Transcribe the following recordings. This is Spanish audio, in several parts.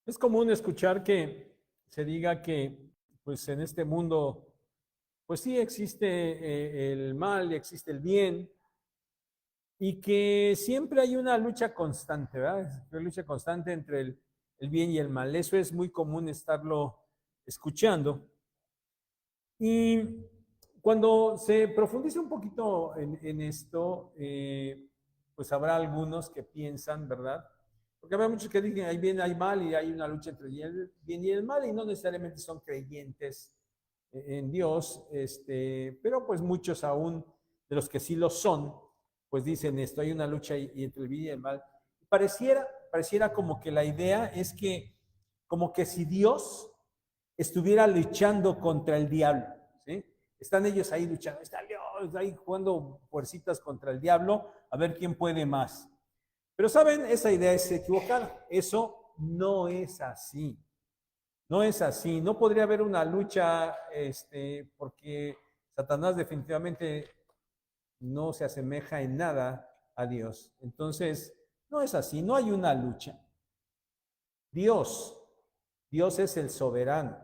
Es común escuchar que se diga que, pues en este mundo, pues sí existe el mal y existe el bien, y que siempre hay una lucha constante, ¿verdad? Una lucha constante entre el bien y el mal. Eso es muy común estarlo escuchando. Y cuando se profundiza un poquito en esto, pues habrá algunos que piensan, ¿verdad? Porque habrá muchos que dicen hay bien, hay mal y hay una lucha entre el bien y el mal y no necesariamente son creyentes en Dios, pero pues muchos aún de los que sí lo son, pues dicen esto, hay una lucha entre el bien y el mal. Pareciera como que la idea es que, como que si Dios estuviera luchando contra el diablo, ¿sí? Están ellos ahí luchando, está Dios ahí jugando fuercitas contra el diablo, a ver quién puede más. Pero saben, esa idea es equivocada. Eso no es así. No es así. No podría haber una lucha, porque Satanás definitivamente no se asemeja en nada a Dios. Entonces, no es así. No hay una lucha. Dios es el soberano.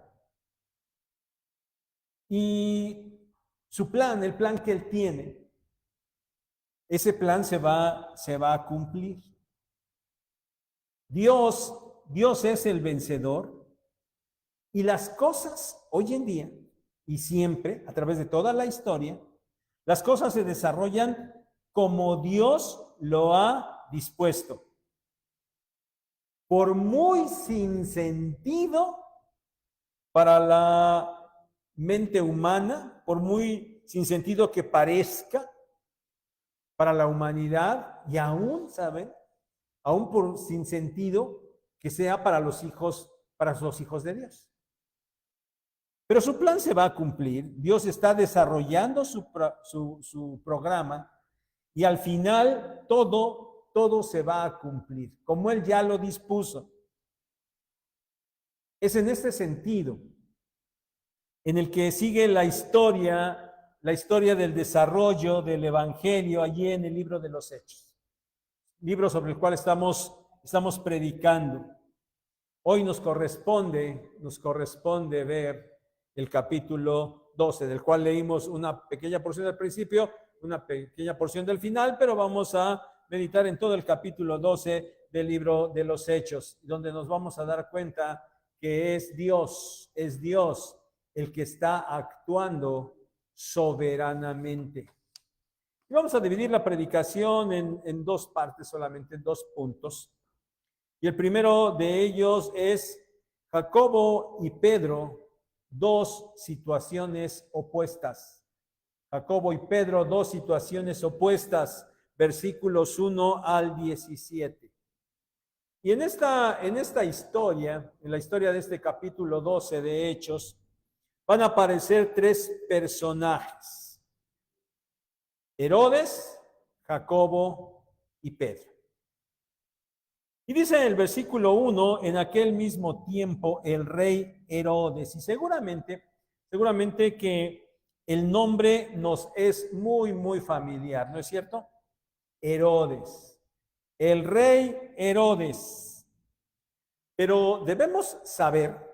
Y su plan, el plan que él tiene, ese plan se va a cumplir. Dios es el vencedor y las cosas hoy en día y siempre, a través de toda la historia, las cosas se desarrollan como Dios lo ha dispuesto. Por muy sin sentido para la mente humana, por muy sin sentido que parezca para la humanidad, y aún, ¿saben? Aún por sin sentido que sea para los hijos de Dios. Pero su plan se va a cumplir. Dios está desarrollando su programa y al final todo se va a cumplir, como Él ya lo dispuso. Es en este sentido en el que sigue la historia del desarrollo del Evangelio allí en el libro de los Hechos, libro sobre el cual estamos predicando. Hoy nos corresponde ver el capítulo 12, del cual leímos una pequeña porción del principio, una pequeña porción del final, pero vamos a meditar en todo el capítulo 12 del libro de los Hechos, donde nos vamos a dar cuenta que es Dios el que está actuando soberanamente. Y vamos a dividir la predicación en dos partes solamente, en dos puntos. Y el primero de ellos es Jacobo y Pedro, dos situaciones opuestas. Jacobo y Pedro, dos situaciones opuestas, versículos 1 al 17. Y en esta historia, en la historia de este capítulo 12 de Hechos, van a aparecer tres personajes: Herodes, Jacobo y Pedro. Y dice en el versículo 1, en aquel mismo tiempo el rey Herodes, y seguramente que el nombre nos es muy, muy familiar, ¿no es cierto? Herodes, el rey Herodes. Pero debemos saber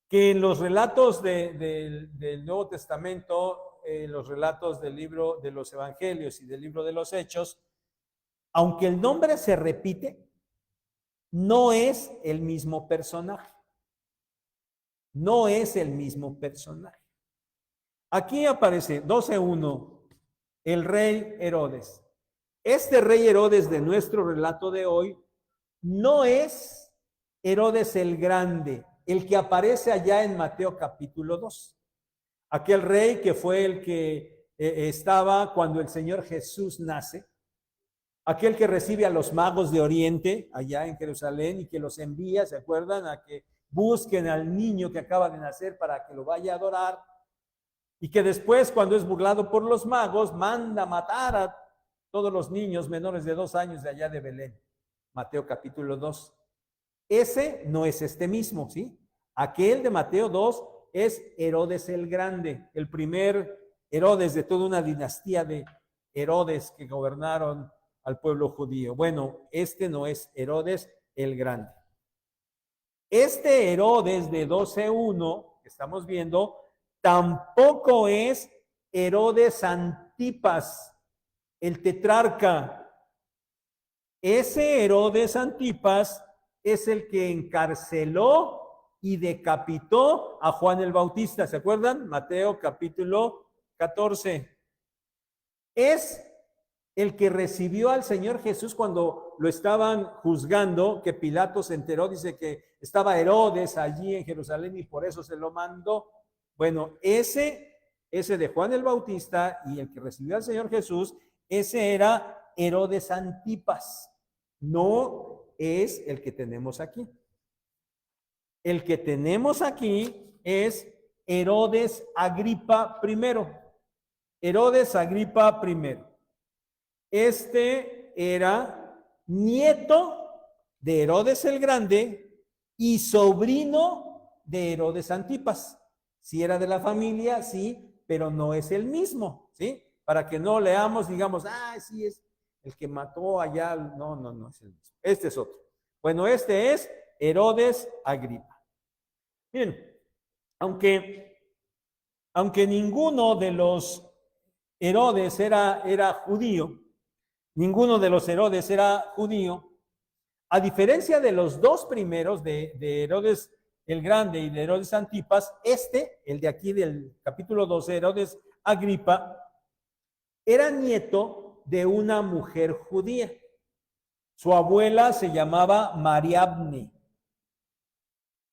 que en los relatos del Nuevo Testamento, los relatos del libro de los Evangelios y del libro de los Hechos, aunque el nombre se repite, no es el mismo personaje. No es el mismo personaje. Aquí aparece 12:1, el rey Herodes. Este rey Herodes de nuestro relato de hoy no es Herodes el Grande, el que aparece allá en Mateo capítulo 2. Aquel rey que fue el que estaba cuando el Señor Jesús nace. Aquel que recibe a los magos de Oriente allá en Jerusalén y que los envía, ¿se acuerdan? A que busquen al niño que acaba de nacer para que lo vaya a adorar, y que después, cuando es burlado por los magos, manda matar a todos los niños menores de 2 años de allá de Belén. Mateo capítulo 2. Ese no es este mismo, ¿sí? Aquel de Mateo 2 es Herodes el Grande, el primer Herodes de toda una dinastía de Herodes que gobernaron al pueblo judío. Bueno, este no es Herodes el Grande. Este Herodes de 12:1 que estamos viendo tampoco es Herodes Antipas, el tetrarca. Ese Herodes Antipas es el que encarceló y decapitó a Juan el Bautista. ¿Se acuerdan? Mateo capítulo 14. Es el que recibió al Señor Jesús cuando lo estaban juzgando, que Pilato se enteró, dice que estaba Herodes allí en Jerusalén y por eso se lo mandó. Bueno, ese de Juan el Bautista y el que recibió al Señor Jesús, ese era Herodes Antipas. No es el que tenemos aquí. El que tenemos aquí es Herodes Agripa I. Herodes Agripa I. Este era nieto de Herodes el Grande y sobrino de Herodes Antipas. Si era de la familia, sí, pero no es el mismo, ¿sí? Para que no leamos, digamos, sí es el que mató allá. No, no es el mismo. Este es otro. Bueno, este es Herodes Agripa. Bien, aunque ninguno de los Herodes era judío, ninguno de los Herodes era judío, a diferencia de los dos primeros, de Herodes el Grande y de Herodes Antipas, el de aquí del capítulo 12, Herodes Agripa, era nieto de una mujer judía. Su abuela se llamaba Mariamne.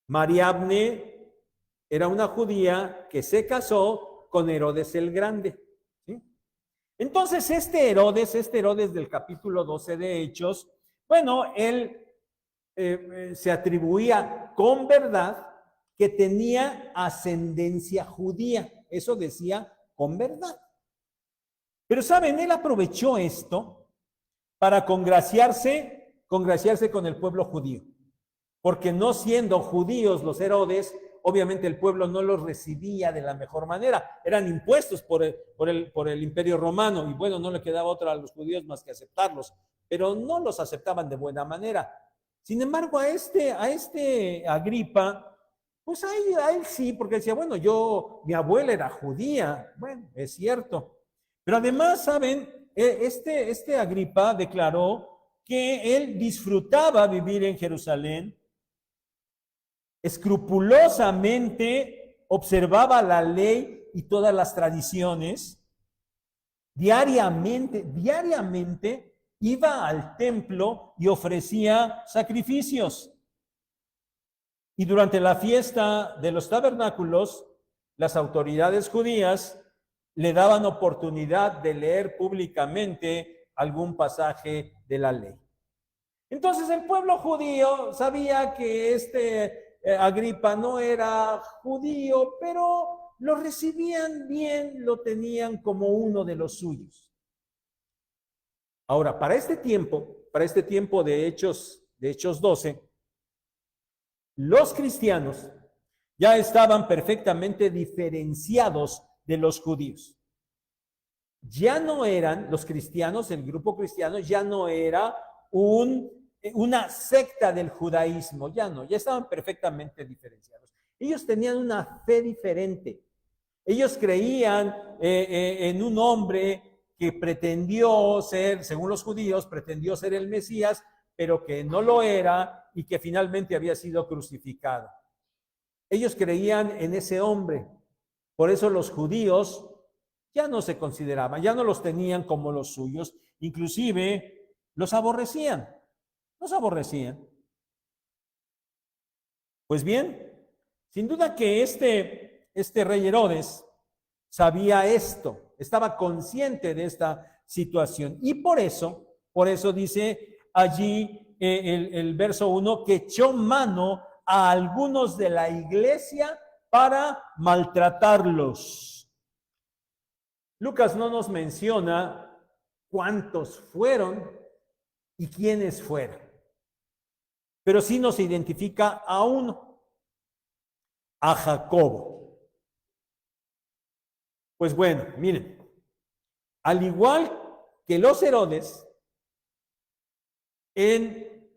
Mariamne era una judía que se casó con Herodes el Grande. ¿Sí? Entonces, este Herodes del capítulo 12 de Hechos, bueno, él se atribuía con verdad que tenía ascendencia judía. Eso decía con verdad. Pero, ¿saben? Él aprovechó esto para congraciarse con el pueblo judío. Porque no siendo judíos los Herodes, obviamente el pueblo no los recibía de la mejor manera. Eran impuestos por el Imperio Romano y bueno, no le quedaba otra a los judíos más que aceptarlos, pero no los aceptaban de buena manera. Sin embargo, a este Agripa, pues a él sí, porque decía, bueno, mi abuela era judía. Bueno, es cierto. Pero además, ¿saben? Este Agripa declaró que él disfrutaba vivir en Jerusalén, escrupulosamente observaba la ley y todas las tradiciones, diariamente iba al templo y ofrecía sacrificios. Y durante la fiesta de los tabernáculos, las autoridades judías le daban oportunidad de leer públicamente algún pasaje de la ley. Entonces el pueblo judío sabía que Agripa no era judío, pero lo recibían bien, lo tenían como uno de los suyos. Ahora, para este tiempo de Hechos 12, los cristianos ya estaban perfectamente diferenciados de los judíos. Ya no eran los cristianos, el grupo cristiano ya no era una secta del judaísmo, ya estaban perfectamente diferenciados. Ellos tenían una fe diferente. Ellos creían en un hombre que pretendió ser, según los judíos, pretendió ser el Mesías, pero que no lo era y que finalmente había sido crucificado. Ellos creían en ese hombre. Por eso los judíos ya no se consideraban, ya no los tenían como los suyos, inclusive los aborrecían. Pues bien, sin duda que este rey Herodes sabía esto, estaba consciente de esta situación y por eso dice allí el verso 1 que echó mano a algunos de la iglesia para maltratarlos. Lucas no nos menciona cuántos fueron y quiénes fueron, pero sí nos identifica a uno, a Jacobo. Pues bueno, miren, al igual que los Herodes en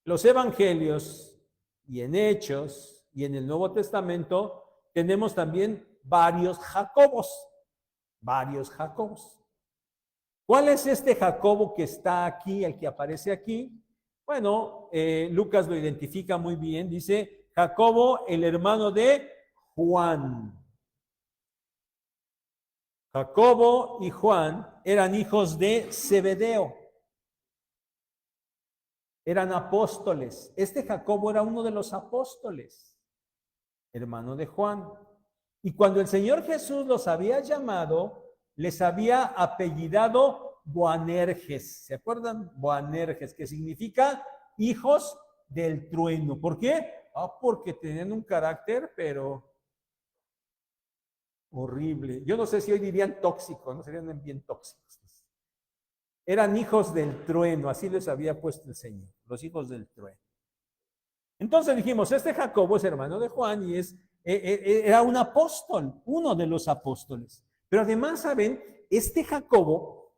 los evangelios y en Hechos y en el Nuevo Testamento tenemos también varios Jacobos. ¿Cuál es este Jacobo que está aquí, el que aparece aquí? Bueno, Lucas lo identifica muy bien, dice Jacobo, el hermano de Juan. Jacobo y Juan eran hijos de Zebedeo. Eran apóstoles. Este Jacobo era uno de los apóstoles, hermano de Juan. Y cuando el Señor Jesús los había llamado, les había apellidado Boanerges. ¿Se acuerdan? Boanerges, que significa hijos del trueno. ¿Por qué? Porque tenían un carácter, pero horrible. Yo no sé si hoy dirían tóxico, no serían bien tóxicos. Eran hijos del trueno, así les había puesto el Señor, los hijos del trueno. Entonces dijimos, este Jacobo es hermano de Juan y era un apóstol, uno de los apóstoles. Pero además, ¿saben? Este Jacobo,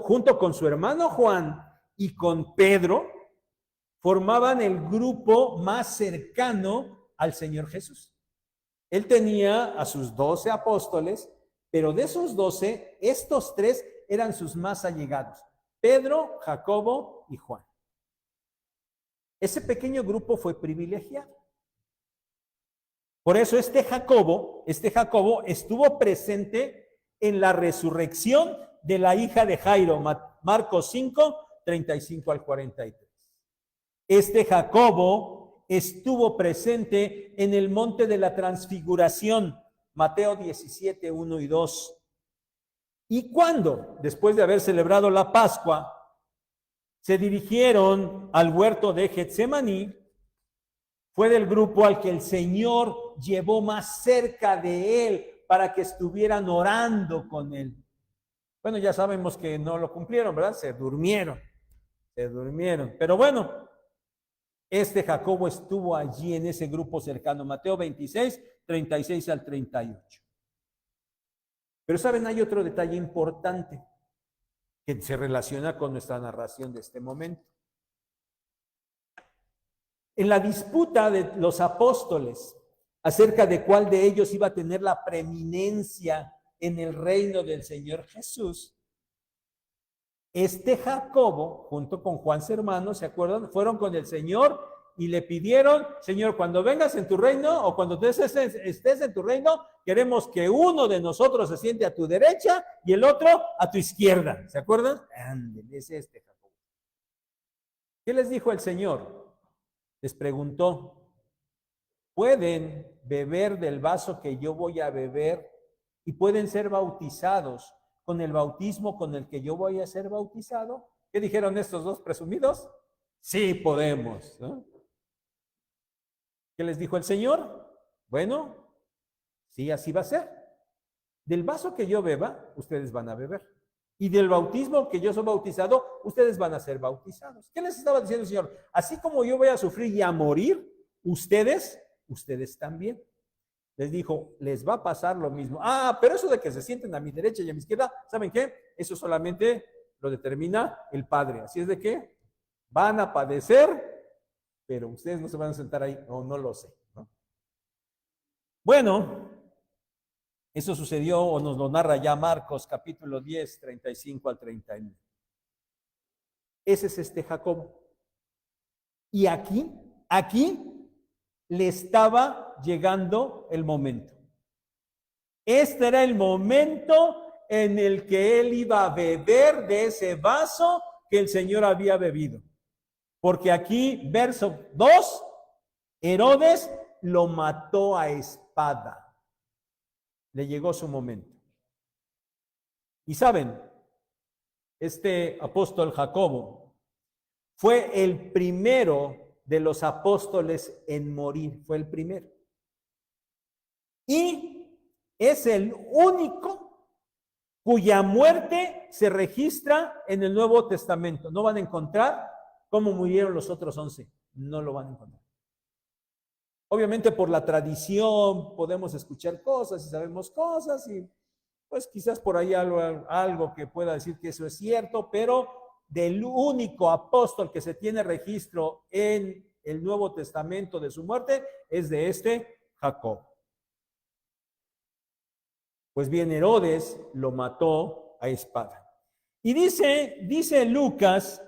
junto con su hermano Juan y con Pedro, formaban el grupo más cercano al Señor Jesús. Él tenía a sus 12 apóstoles, pero de esos 12, estos 3 eran sus más allegados: Pedro, Jacobo y Juan. Ese pequeño grupo fue privilegiado. Por eso este Jacobo estuvo presente en la resurrección de la hija de Jairo, Marcos 5, 35 al 43. Este Jacobo estuvo presente en el monte de la transfiguración, Mateo 17, 1 y 2. Y cuando, después de haber celebrado la Pascua, se dirigieron al huerto de Getsemaní, fue del grupo al que el Señor llevó más cerca de él para que estuvieran orando con él. Bueno, ya sabemos que no lo cumplieron, ¿verdad? Se durmieron. Pero bueno, este Jacobo estuvo allí en ese grupo cercano, Mateo 26, 36 al 38. Pero saben, hay otro detalle importante que se relaciona con nuestra narración de este momento. En la disputa de los apóstoles acerca de cuál de ellos iba a tener la preeminencia en el reino del Señor Jesús, este Jacobo, junto con Juan su hermano, ¿se acuerdan? Fueron con el Señor y le pidieron: Señor, cuando vengas en tu reino o cuando estés en tu reino, queremos que uno de nosotros se siente a tu derecha y el otro a tu izquierda. ¿Se acuerdan? Ándale, es este Jacobo. ¿Qué les dijo el Señor? Les preguntó: ¿pueden beber del vaso que yo voy a beber y pueden ser bautizados con el bautismo con el que yo voy a ser bautizado? ¿Qué dijeron estos dos presumidos? Sí, podemos, ¿no? ¿Qué les dijo el Señor? Bueno, sí, así va a ser. Del vaso que yo beba, ustedes van a beber. Y del bautismo que yo soy bautizado, ustedes van a ser bautizados. ¿Qué les estaba diciendo el Señor? Así como yo voy a sufrir y a morir, ustedes también. Les dijo, les va a pasar lo mismo. Pero eso de que se sienten a mi derecha y a mi izquierda, ¿saben qué? Eso solamente lo determina el Padre. Así es de que van a padecer, pero ustedes no se van a sentar ahí. No lo sé, ¿no? Bueno, eso sucedió, o nos lo narra ya Marcos capítulo 10, 35 al 39. Ese es este Jacobo. Y aquí le estaba llegando el momento. Este era el momento en el que él iba a beber de ese vaso que el Señor había bebido. Porque aquí, verso 2, Herodes lo mató a espada. Le llegó su momento. Y saben, este apóstol Jacobo fue el primero de los apóstoles en morir, fue el primero. Y es el único cuya muerte se registra en el Nuevo Testamento. No van a encontrar cómo murieron los otros 11, no lo van a encontrar. Obviamente por la tradición podemos escuchar cosas y sabemos cosas, pues quizás por ahí algo que pueda decir que eso es cierto, pero del único apóstol que se tiene registro en el Nuevo Testamento de su muerte es de este Jacob. Pues bien, Herodes lo mató a espada. Y dice Lucas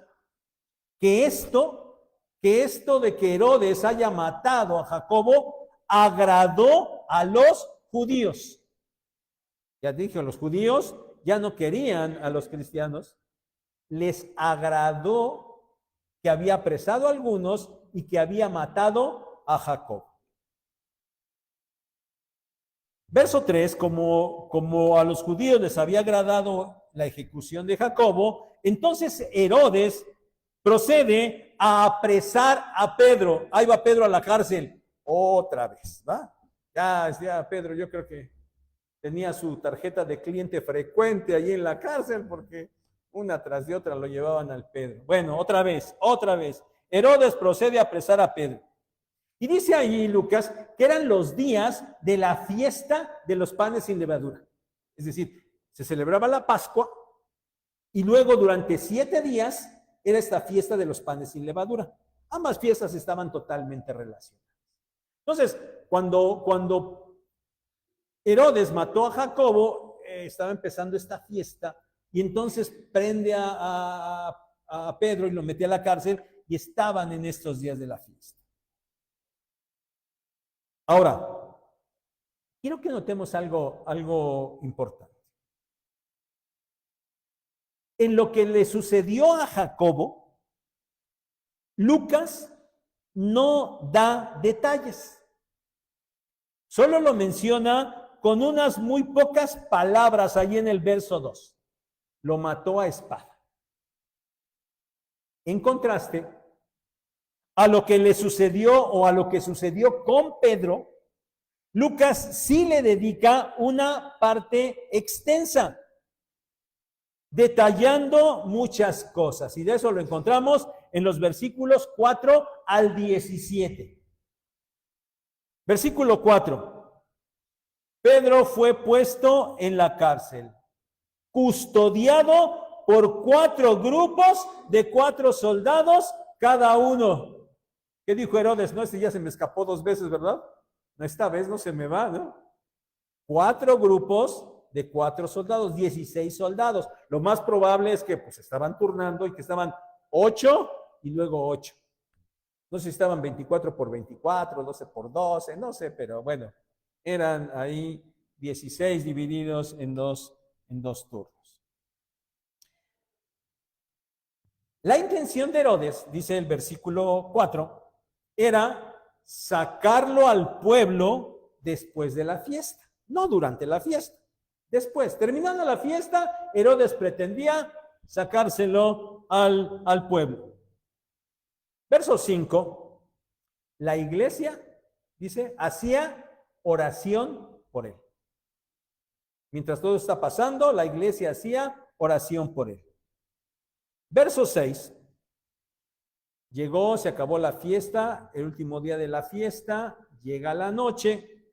que esto de que Herodes haya matado a Jacobo agradó a los judíos. Ya dije, los judíos ya no querían a los cristianos. Les agradó que había apresado a algunos y que había matado a Jacob. Verso 3, como a los judíos les había agradado la ejecución de Jacobo, entonces Herodes procede a apresar a Pedro. Ahí va Pedro a la cárcel otra vez, ¿va? Ya decía Pedro, yo creo que tenía su tarjeta de cliente frecuente allí en la cárcel porque una tras de otra lo llevaban al Pedro. Bueno, otra vez. Herodes procede a apresar a Pedro. Y dice ahí Lucas que eran los días de la fiesta de los panes sin levadura. Es decir, se celebraba la Pascua y luego durante 7 días era esta fiesta de los panes sin levadura. Ambas fiestas estaban totalmente relacionadas. Entonces, cuando Herodes mató a Jacobo, estaba empezando esta fiesta y entonces prende a Pedro y lo mete a la cárcel y estaban en estos días de la fiesta. Ahora, quiero que notemos algo importante. En lo que le sucedió a Jacobo, Lucas no da detalles. Solo lo menciona con unas muy pocas palabras ahí en el verso 2. Lo mató a espada. En contraste, a lo que le sucedió o a lo que sucedió con Pedro, Lucas sí le dedica una parte extensa, detallando muchas cosas. Y de eso lo encontramos en los versículos 4 al 17. Versículo 4. Pedro fue puesto en la cárcel, custodiado por 4 grupos de 4 soldados cada uno. ¿Qué dijo Herodes? No, este ya se me escapó 2 veces, ¿verdad? No, esta vez no se me va, ¿no? 4 grupos de 4 soldados, 16 soldados. Lo más probable es que pues estaban turnando y que estaban 8 y luego 8. No sé si estaban 24 por 24, 12 por 12, no sé, pero bueno, eran ahí 16 divididos en dos turnos. La intención de Herodes, dice el versículo 4, era sacarlo al pueblo después de la fiesta, no durante la fiesta. Después, terminando la fiesta, Herodes pretendía sacárselo al pueblo. Verso 5, la iglesia, dice, hacía oración por él. Mientras todo está pasando, la iglesia hacía oración por él. Verso 6, llegó, se acabó la fiesta, el último día de la fiesta, llega la noche,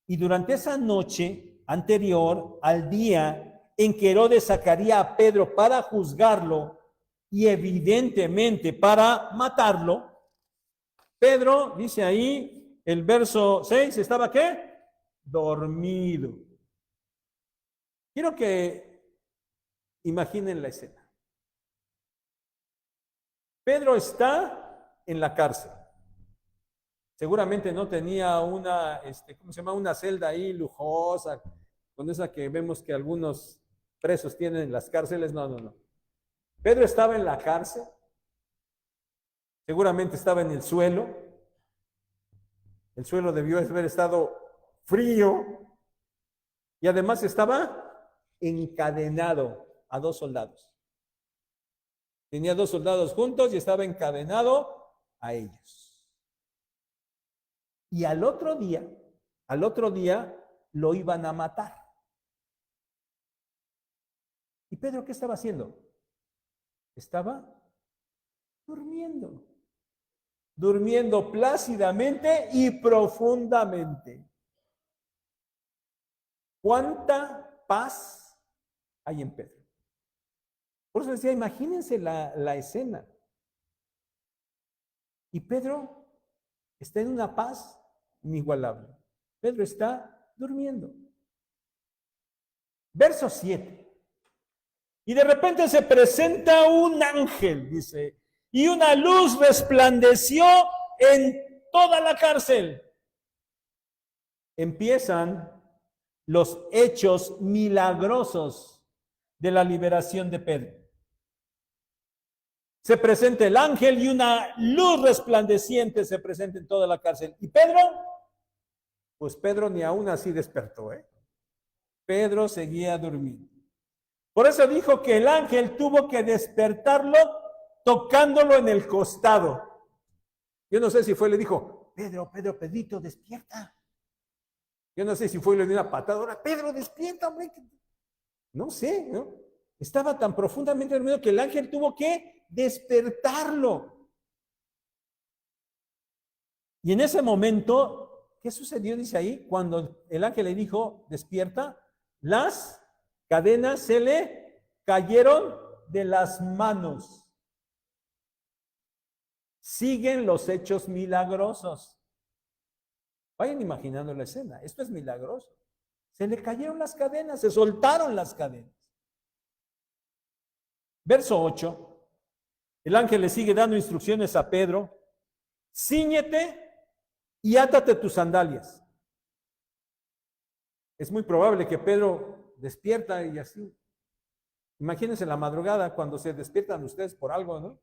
y durante esa noche anterior al día en que Herodes sacaría a Pedro para juzgarlo y evidentemente para matarlo, Pedro, dice ahí, el verso 6, ¿estaba qué? Dormido. Quiero que imaginen la escena. Pedro está en la cárcel. Seguramente no tenía una, ¿cómo se llama? Una celda ahí lujosa, con esa que vemos que algunos presos tienen en las cárceles. No. Pedro estaba en la cárcel. Seguramente estaba en el suelo. El suelo debió haber estado frío. Y además estaba encadenado a 2 soldados. Tenía 2 soldados juntos y estaba encadenado a ellos. Y al otro día lo iban a matar. ¿Y Pedro qué estaba haciendo? Estaba durmiendo. Durmiendo plácidamente y profundamente. ¿Cuánta paz hay en Pedro. Por eso decía, imagínense la escena. Y Pedro está en una paz inigualable. Pedro está durmiendo. Verso 7. Y de repente se presenta un ángel, dice, y una luz resplandeció en toda la cárcel. Empiezan los hechos milagrosos de la liberación de Pedro. Se presenta el ángel y una luz resplandeciente se presenta en toda la cárcel. ¿Y Pedro? Pues Pedro ni aún así despertó, ¿eh? Pedro seguía durmiendo. Por eso dijo que el ángel tuvo que despertarlo tocándolo en el costado. Yo no sé si fue, le dijo, Pedro, Pedrito, despierta. Yo no sé si fue y le dio una patada. Ahora, Pedro, despierta, hombre. No sé, ¿no? Estaba tan profundamente dormido que el ángel tuvo que despertarlo. Y en ese momento, ¿qué sucedió? Dice ahí, cuando el ángel le dijo, despierta, las cadenas se le cayeron de las manos. Siguen los hechos milagrosos. Vayan imaginando la escena. Esto es milagroso. Se le cayeron las cadenas, se soltaron las cadenas. Verso 8. El ángel le sigue dando instrucciones a Pedro. Cíñete y átate tus sandalias. Es muy probable que Pedro despierta y así. Imagínense la madrugada cuando se despiertan ustedes por algo, ¿no?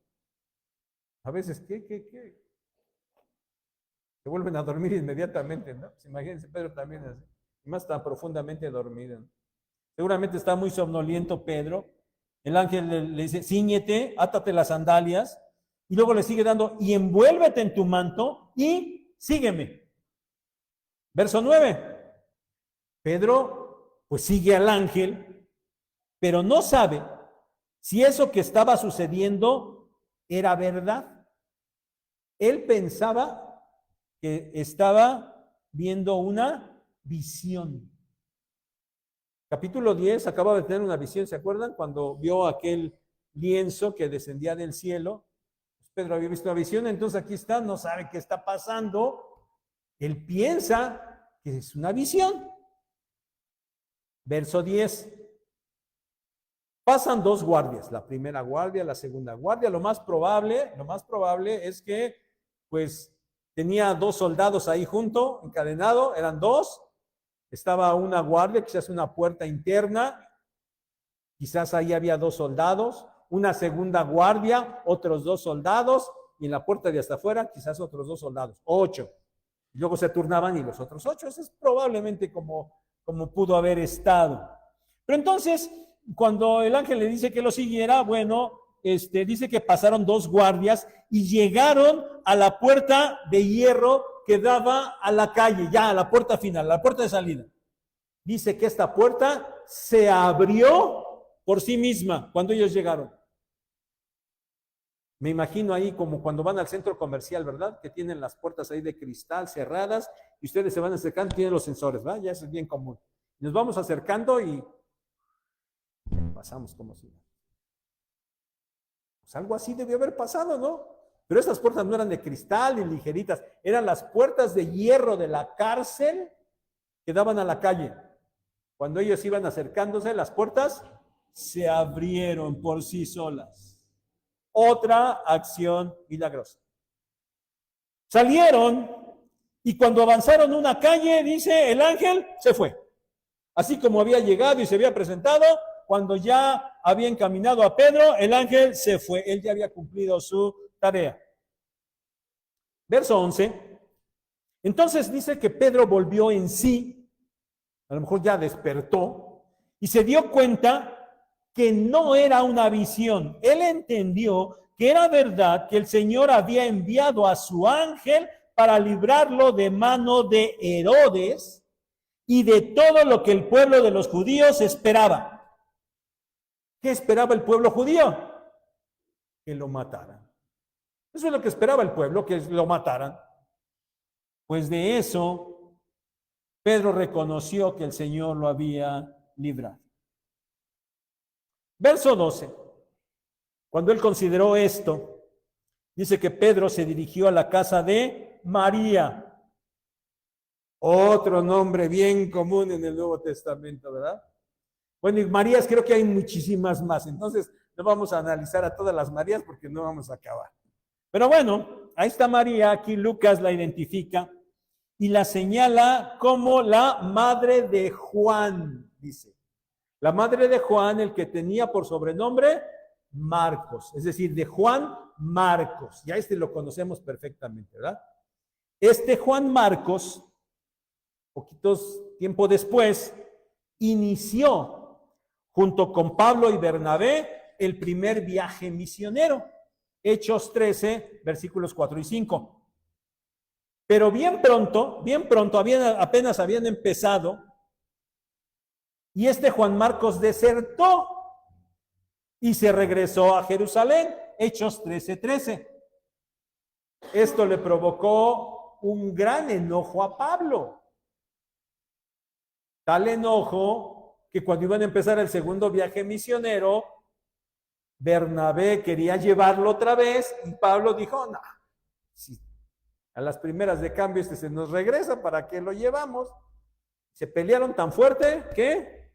A veces, ¿qué? Se vuelven a dormir inmediatamente, ¿no? Pues imagínense Pedro también así. Más tan profundamente dormido. Seguramente está muy somnoliento Pedro. El ángel le dice, cíñete, átate las sandalias. Y luego le sigue dando, y envuélvete en tu manto y sígueme. Verso 9. Pedro, pues sigue al ángel, pero no sabe si eso que estaba sucediendo era verdad. Él pensaba que estaba viendo una visión. Capítulo 10, acaba de tener una visión, ¿se acuerdan? Cuando vio aquel lienzo que descendía del cielo. Pedro había visto una visión, entonces aquí está, no sabe qué está pasando. Él piensa que es una visión. Verso 10. Pasan dos guardias, la primera guardia, la segunda guardia. Lo más probable es que, pues, tenía dos soldados ahí junto, encadenado, eran dos. Estaba una guardia, quizás una puerta interna, quizás ahí había dos soldados, una segunda guardia, otros dos soldados, y en la puerta de hasta afuera, quizás otros dos soldados, 8. Y luego se turnaban y los otros 8. Eso es probablemente como pudo haber estado. Pero entonces, cuando el ángel le dice que lo siguiera, bueno, dice que pasaron dos guardias y llegaron a la puerta de hierro que daba a la calle, ya a la puerta final, a la puerta de salida. Dice que esta puerta se abrió por sí misma cuando ellos llegaron. Me imagino ahí como cuando van al centro comercial, ¿verdad? Que tienen las puertas ahí de cristal cerradas y ustedes se van acercando, tienen los sensores, ¿verdad? Ya eso es bien común. Nos vamos acercando y pasamos como si... Pues algo así debió haber pasado, ¿no? Pero estas puertas no eran de cristal ni ligeritas, eran las puertas de hierro de la cárcel que daban a la calle. Cuando ellos iban acercándose, las puertas se abrieron por sí solas. Otra acción milagrosa. Salieron y cuando avanzaron una calle, dice el ángel, se fue. Así como había llegado y se había presentado, cuando ya había encaminado a Pedro, el ángel se fue. Él ya había cumplido su tarea. Verso 11. Entonces dice que Pedro volvió en sí, a lo mejor ya despertó, y se dio cuenta que no era una visión. Él entendió que era verdad que el Señor había enviado a su ángel para librarlo de mano de Herodes y de todo lo que el pueblo de los judíos esperaba. ¿Qué esperaba el pueblo judío? Que lo mataran. Eso es lo que esperaba el pueblo, que lo mataran. Pues de eso, Pedro reconoció que el Señor lo había librar. Verso 12. Cuando él consideró esto, dice que Pedro se dirigió a la casa de María. Otro nombre bien común en el Nuevo Testamento, ¿verdad? Bueno, y Marías creo que hay muchísimas más. Entonces, no vamos a analizar a todas las Marías porque no vamos a acabar. Pero bueno, ahí está María, aquí Lucas la identifica y la señala como la madre de Juan, dice. La madre de Juan, el que tenía por sobrenombre Marcos, es decir, de Juan Marcos. Ya lo conocemos perfectamente, ¿verdad? Este Juan Marcos, poquitos tiempo después, inició junto con Pablo y Bernabé el primer viaje misionero. Hechos 13, versículos 4 y 5. Pero bien pronto, apenas habían empezado, y este Juan Marcos desertó y se regresó a Jerusalén. Hechos 13:13. Esto le provocó un gran enojo a Pablo. Tal enojo que cuando iban a empezar el segundo viaje misionero, Bernabé quería llevarlo otra vez y Pablo dijo, no, si a las primeras de cambio se nos regresa, ¿para qué lo llevamos? Se pelearon tan fuerte que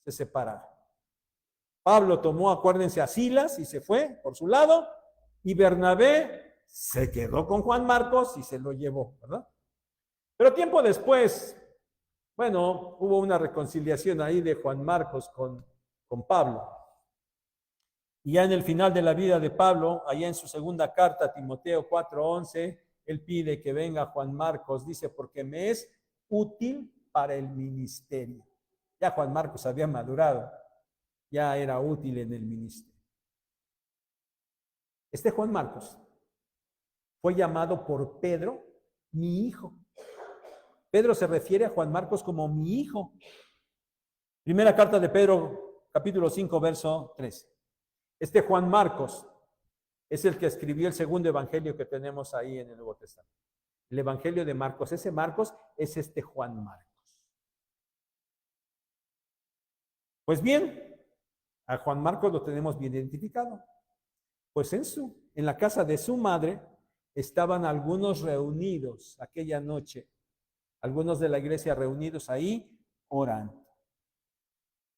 se separaron. Pablo tomó, acuérdense, a Silas y se fue por su lado, y Bernabé se quedó con Juan Marcos y se lo llevó, ¿verdad? Pero tiempo después, bueno, hubo una reconciliación ahí de Juan Marcos con Pablo. Y ya en el final de la vida de Pablo, allá en su segunda carta, Timoteo 4:11, él pide que venga Juan Marcos, dice, porque me es útil para el ministerio. Ya Juan Marcos había madurado, ya era útil en el ministerio. Este Juan Marcos fue llamado por Pedro, mi hijo. Pedro se refiere a Juan Marcos como mi hijo. Primera carta de Pedro, capítulo 5, verso 13. Este Juan Marcos es el que escribió el segundo evangelio que tenemos ahí en el Nuevo Testamento. El evangelio de Marcos. Ese Marcos es este Juan Marcos. Pues bien, a Juan Marcos lo tenemos bien identificado. Pues en la casa de su madre estaban algunos reunidos aquella noche, algunos de la iglesia reunidos ahí orando.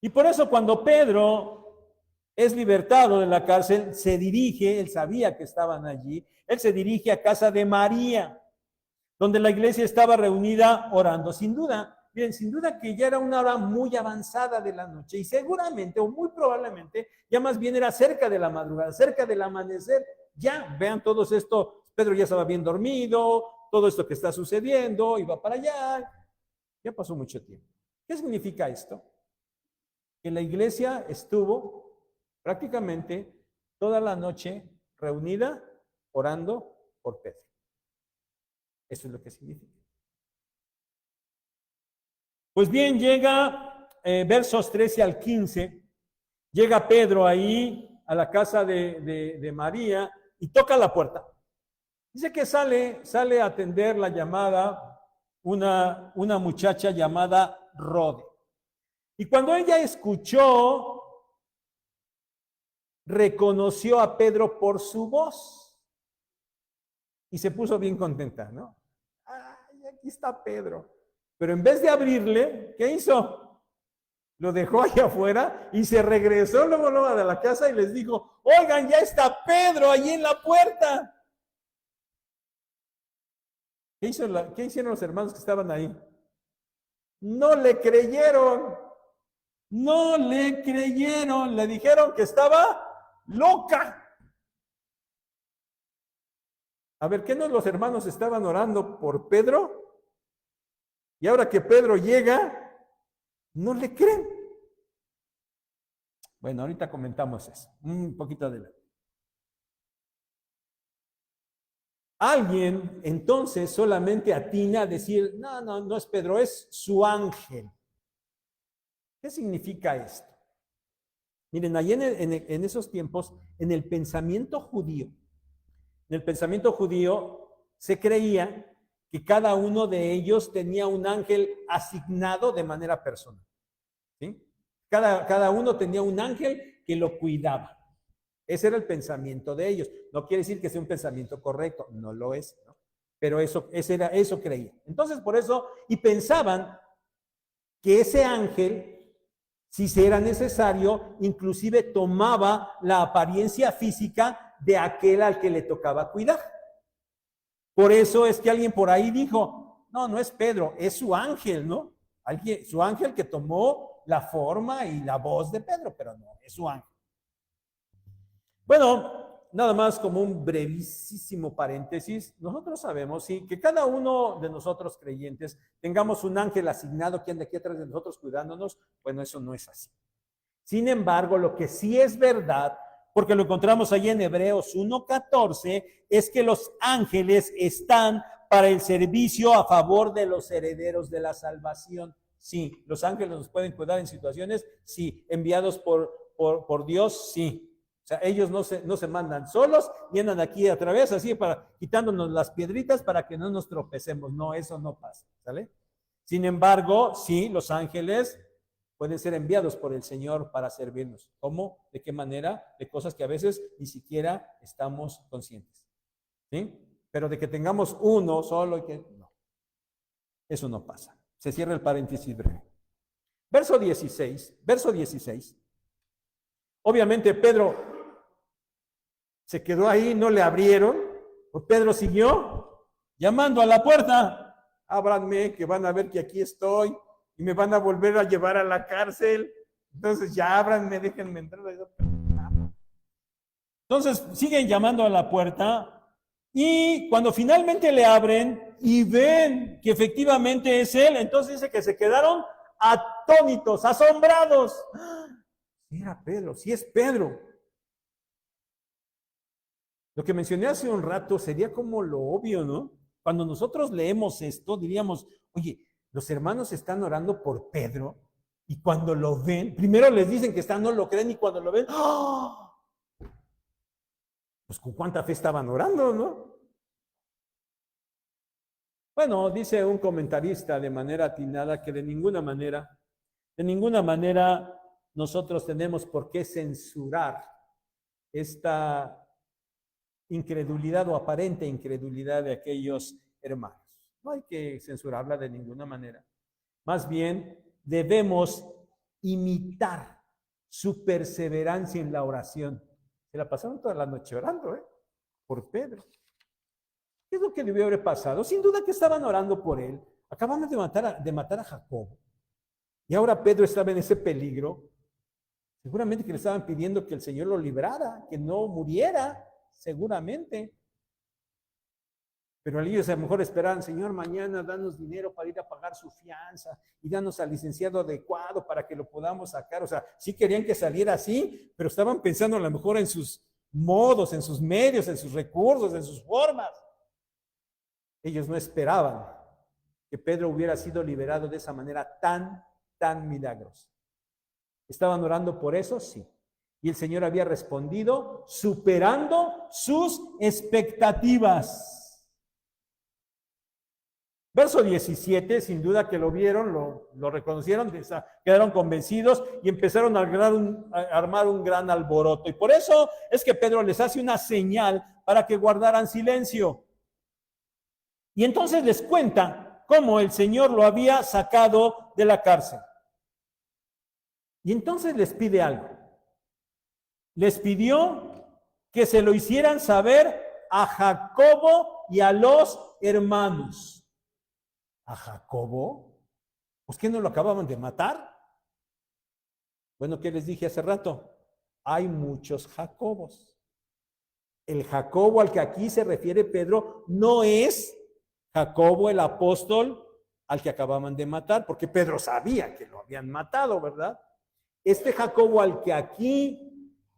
Y por eso cuando Pedro es libertado de la cárcel, se dirige, él sabía que estaban allí, él se dirige a casa de María, donde la iglesia estaba reunida orando. Sin duda, miren, sin duda que ya era una hora muy avanzada de la noche y seguramente o muy probablemente ya más bien era cerca de la madrugada, cerca del amanecer. Ya, vean todos esto, Pedro ya estaba bien dormido, todo esto que está sucediendo, iba para allá, ya pasó mucho tiempo. ¿Qué significa esto? Que la iglesia estuvo prácticamente toda la noche reunida orando por Pedro. Eso es lo que significa. Pues bien, llega versos 13 al 15, llega Pedro ahí a la casa de María y toca la puerta. Dice que sale a atender la llamada una muchacha llamada Rode. Y cuando ella escuchó, reconoció a Pedro por su voz y se puso bien contenta, ¿no? ¡Ay, aquí está Pedro! Pero en vez de abrirle, ¿qué hizo? Lo dejó allá afuera y se regresó luego de la casa y les dijo, oigan, ya está Pedro allí en la puerta. ¿Qué hicieron los hermanos que estaban ahí? No le creyeron. No le creyeron. Le dijeron que estaba loca. A ver, ¿qué no los hermanos estaban orando por Pedro? Y ahora que Pedro llega, no le creen. Bueno, ahorita comentamos eso. Un poquito adelante. Alguien entonces solamente atina a decir, no es Pedro, es su ángel. ¿Qué significa esto? Miren, allí en esos tiempos, en el pensamiento judío se creía que cada uno de ellos tenía un ángel asignado de manera personal. ¿Sí? Cada uno tenía un ángel que lo cuidaba. Ese era el pensamiento de ellos. No quiere decir que sea un pensamiento correcto, no lo es, ¿no? Pero eso creía. Entonces, por eso, y pensaban que ese ángel, si era necesario, inclusive tomaba la apariencia física de aquel al que le tocaba cuidar. Por eso es que alguien por ahí dijo, no es Pedro, es su ángel, ¿no? Su ángel que tomó la forma y la voz de Pedro, pero no, es su ángel. Bueno, nada más como un brevísimo paréntesis, nosotros sabemos, sí, que cada uno de nosotros creyentes tengamos un ángel asignado que ande aquí atrás de nosotros cuidándonos. Bueno, eso no es así. Sin embargo, lo que sí es verdad, porque lo encontramos ahí en Hebreos 1:14, es que los ángeles están para el servicio a favor de los herederos de la salvación. Sí, los ángeles nos pueden cuidar en situaciones, sí, enviados por Dios, sí. O sea, ellos no se mandan solos y andan aquí a través, así, quitándonos las piedritas para que no nos tropecemos. No, eso no pasa, ¿sale? Sin embargo, sí, los ángeles pueden ser enviados por el Señor para servirnos. ¿Cómo? ¿De qué manera? De cosas que a veces ni siquiera estamos conscientes. ¿Sí? Pero de que tengamos uno solo y que no. Eso no pasa. Se cierra el paréntesis breve. Verso 16. Obviamente Pedro se quedó ahí, no le abrieron. Pues Pedro siguió llamando a la puerta. Ábranme, que van a ver que aquí estoy y me van a volver a llevar a la cárcel. Entonces ya ábranme, déjenme entrar. Entonces siguen llamando a la puerta y cuando finalmente le abren y ven que efectivamente es él, entonces dice que se quedaron atónitos, asombrados. Sí era Pedro, sí es Pedro. Lo que mencioné hace un rato sería como lo obvio, ¿no? Cuando nosotros leemos esto, diríamos, oye, los hermanos están orando por Pedro y cuando lo ven, primero les dicen que no lo creen y cuando lo ven, ¡oh! Pues con cuánta fe estaban orando, ¿no? Bueno, dice un comentarista de manera atinada que de ninguna manera nosotros tenemos por qué censurar esta incredulidad o aparente incredulidad de aquellos hermanos. No hay que censurarla de ninguna manera. Más bien, debemos imitar su perseverancia en la oración. Se la pasaron toda la noche orando, por Pedro. ¿Qué es lo que debió haber pasado? Sin duda que estaban orando por él. Acababan de matar a Jacobo. Y ahora Pedro estaba en ese peligro. Seguramente que le estaban pidiendo que el Señor lo librara, que no muriera. Seguramente. Pero ellos a lo mejor esperaban, Señor, mañana danos dinero para ir a pagar su fianza y danos al licenciado adecuado para que lo podamos sacar. O sea, sí querían que saliera así, pero estaban pensando a lo mejor en sus modos, en sus medios, en sus recursos, en sus formas. Ellos no esperaban que Pedro hubiera sido liberado de esa manera tan milagrosa. ¿Estaban orando por eso? Sí. Y el Señor había respondido superando sus expectativas. Verso 17, sin duda que lo vieron, lo reconocieron, quedaron convencidos y empezaron a armar un gran alboroto. Y por eso es que Pedro les hace una señal para que guardaran silencio. Y entonces les cuenta cómo el Señor lo había sacado de la cárcel. Y entonces les pide algo. Les pidió que se lo hicieran saber a Jacobo y a los hermanos. ¿A Jacobo? ¿Pues qué no lo acababan de matar? Bueno, ¿qué les dije hace rato? Hay muchos Jacobos. El Jacobo al que aquí se refiere Pedro no es Jacobo el apóstol al que acababan de matar, porque Pedro sabía que lo habían matado, ¿verdad? Este Jacobo al que aquí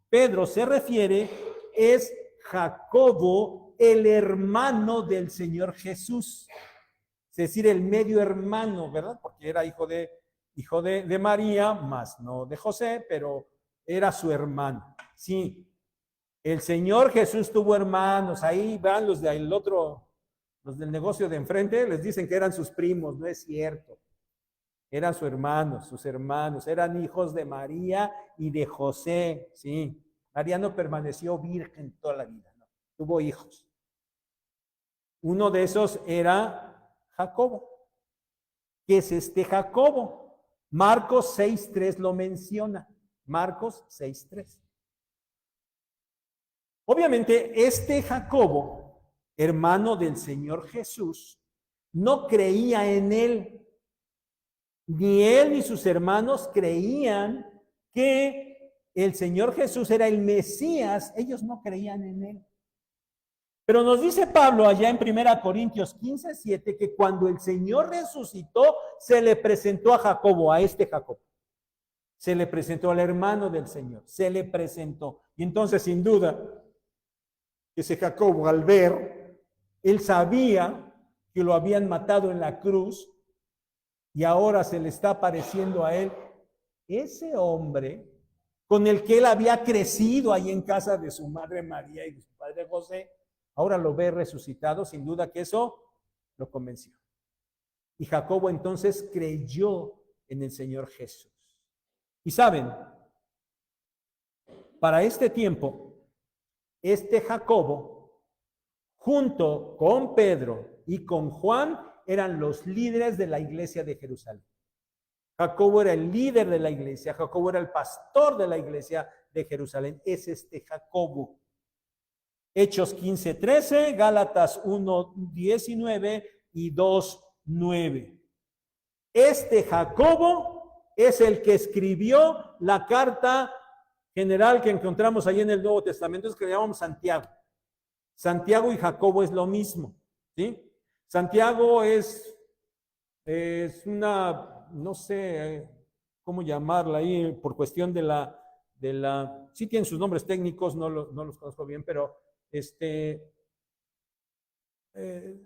Pedro se refiere es Jacobo, el hermano del Señor Jesús. Es decir, el medio hermano, ¿verdad? Porque era hijo de María, más no de José, pero era su hermano. Sí, el Señor Jesús tuvo hermanos. Ahí van los del otro, los del negocio de enfrente, les dicen que eran sus primos. No es cierto. eran sus hermanos, eran hijos de María y de José, sí. María no permaneció virgen toda la vida, no, tuvo hijos. Uno de esos era Jacobo. ¿Qué es este Jacobo? Marcos 6:3 lo menciona. Marcos 6:3. Obviamente, este Jacobo, hermano del Señor Jesús, no creía en él. Ni él ni sus hermanos creían que el Señor Jesús era el Mesías. Ellos no creían en él. Pero nos dice Pablo allá en 1 Corintios 15:7 que cuando el Señor resucitó, se le presentó a Jacobo, a este Jacobo. Se le presentó al hermano del Señor, se le presentó. Y entonces, sin duda, ese Jacobo, al ver, él sabía que lo habían matado en la cruz y ahora se le está apareciendo a él ese hombre con el que él había crecido ahí en casa de su madre María y de su padre José. Ahora lo ve resucitado, sin duda que eso lo convenció. Y Jacobo entonces creyó en el Señor Jesús. Y saben, para este tiempo, este Jacobo, junto con Pedro y con Juan, eran los líderes de la iglesia de Jerusalén. Jacobo era el líder de la iglesia, Jacobo era el pastor de la iglesia de Jerusalén. Es este Jacobo. Hechos 15:13, Gálatas 1:19 y 2:9. Este Jacobo es el que escribió la carta general que encontramos ahí en el Nuevo Testamento, es que le llamamos Santiago. Santiago y Jacobo es lo mismo, ¿sí? Santiago es una, no sé cómo llamarla ahí, por cuestión de la, sí tienen sus nombres técnicos, no los conozco bien, pero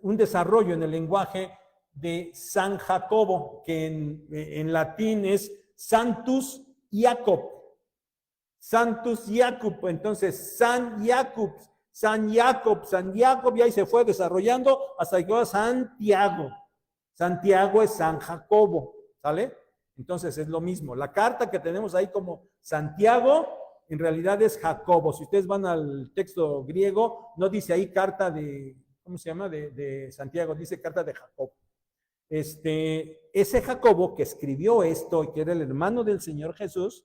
un desarrollo en el lenguaje de San Jacobo, que en latín es Santus Jacob. Santus Jacob, entonces San Jacob, y ahí se fue desarrollando hasta que llegó a Santiago. Santiago es San Jacobo, ¿sale? Entonces es lo mismo. La carta que tenemos ahí como Santiago, en realidad es Jacobo. Si ustedes van al texto griego, no dice ahí carta de, ¿cómo se llama? De Santiago, dice carta de Jacobo. Ese Jacobo que escribió esto y que era el hermano del Señor Jesús,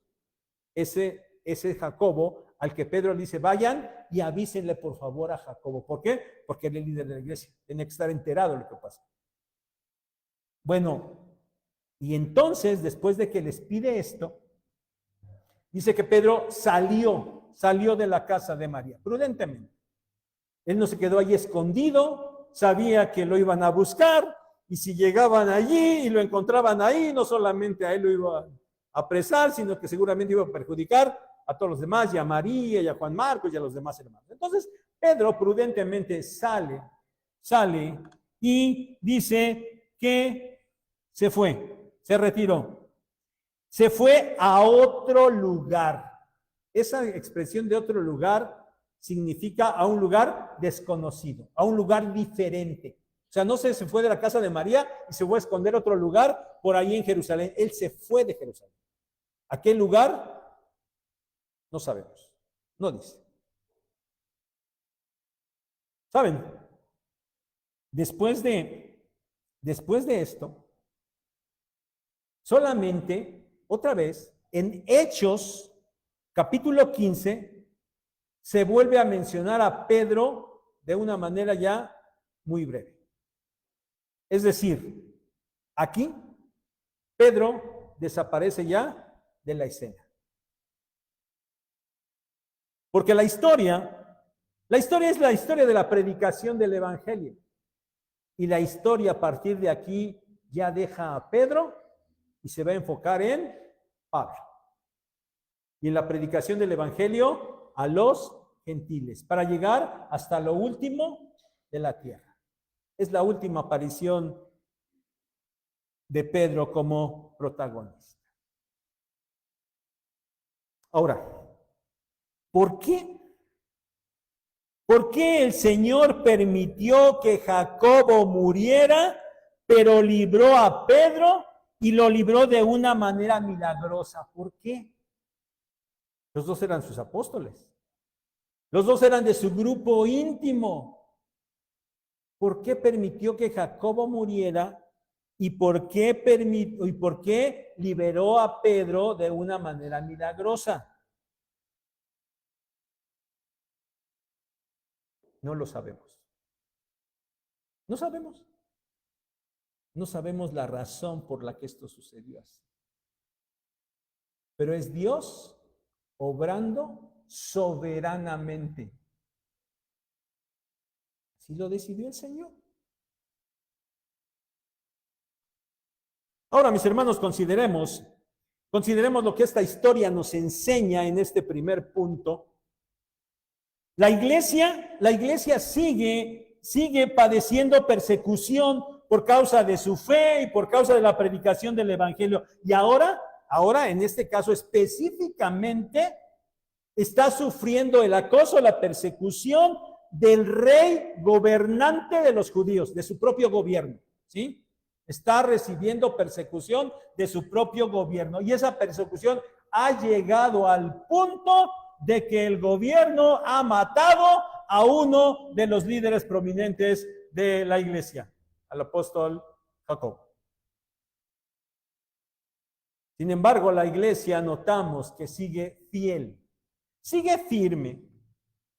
ese Jacobo al que Pedro le dice, vayan y avísenle por favor a Jacobo. ¿Por qué? Porque él es el líder de la iglesia, tiene que estar enterado de lo que pasa. Bueno, y entonces, después de que les pide esto, dice que Pedro salió de la casa de María, prudentemente. Él no se quedó ahí escondido, sabía que lo iban a buscar, y si llegaban allí y lo encontraban ahí, no solamente a él lo iba a apresar, sino que seguramente iba a perjudicar a todos los demás, y a María, y a Juan Marcos, y a los demás hermanos. Entonces, Pedro prudentemente sale y dice que se fue, se retiró. Se fue a otro lugar. Esa expresión de otro lugar significa a un lugar desconocido, a un lugar diferente. O sea, no se fue de la casa de María y se fue a esconder a otro lugar por ahí en Jerusalén. Él se fue de Jerusalén. ¿A qué lugar? No sabemos. No dice. ¿Saben? Después de esto, solamente, otra vez, en Hechos, capítulo 15, se vuelve a mencionar a Pedro de una manera ya muy breve. Es decir, aquí, Pedro desaparece ya de la escena. Porque la historia es la historia de la predicación del Evangelio. Y la historia a partir de aquí ya deja a Pedro y se va a enfocar en Pablo. Y en la predicación del Evangelio a los gentiles, para llegar hasta lo último de la tierra. Es la última aparición de Pedro como protagonista. Ahora, ¿por qué? ¿Por qué el Señor permitió que Jacobo muriera, pero libró a Pedro y lo libró de una manera milagrosa. ¿Por qué? Los dos eran sus apóstoles. Los dos eran de su grupo íntimo. ¿Por qué permitió que Jacobo muriera? ¿Y por qué liberó a Pedro de una manera milagrosa? No lo sabemos. No sabemos. No sabemos la razón por la que esto sucedió así. Pero es Dios obrando soberanamente. Así lo decidió el Señor. Ahora, mis hermanos, consideremos lo que esta historia nos enseña en este primer punto. La iglesia sigue padeciendo persecución por causa de su fe y por causa de la predicación del evangelio. Y ahora, en este caso específicamente, está sufriendo el acoso, la persecución del rey gobernante de los judíos, de su propio gobierno, ¿sí? Está recibiendo persecución de su propio gobierno. Y esa persecución ha llegado al punto de que el gobierno ha matado a uno de los líderes prominentes de la iglesia, al apóstol Jacob. Sin embargo, la iglesia notamos que sigue fiel, sigue firme.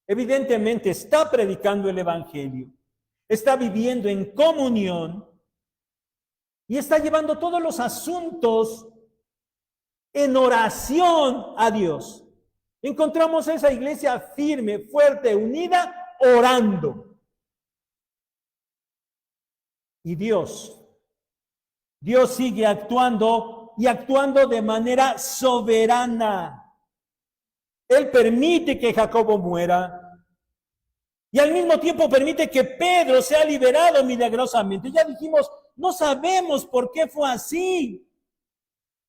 Evidentemente está predicando el evangelio, está viviendo en comunión y está llevando todos los asuntos en oración a Dios. Encontramos esa iglesia firme, fuerte, unida, orando. Y Dios sigue actuando y actuando de manera soberana. Él permite que Jacobo muera y al mismo tiempo permite que Pedro sea liberado milagrosamente. Ya dijimos, no sabemos por qué fue así.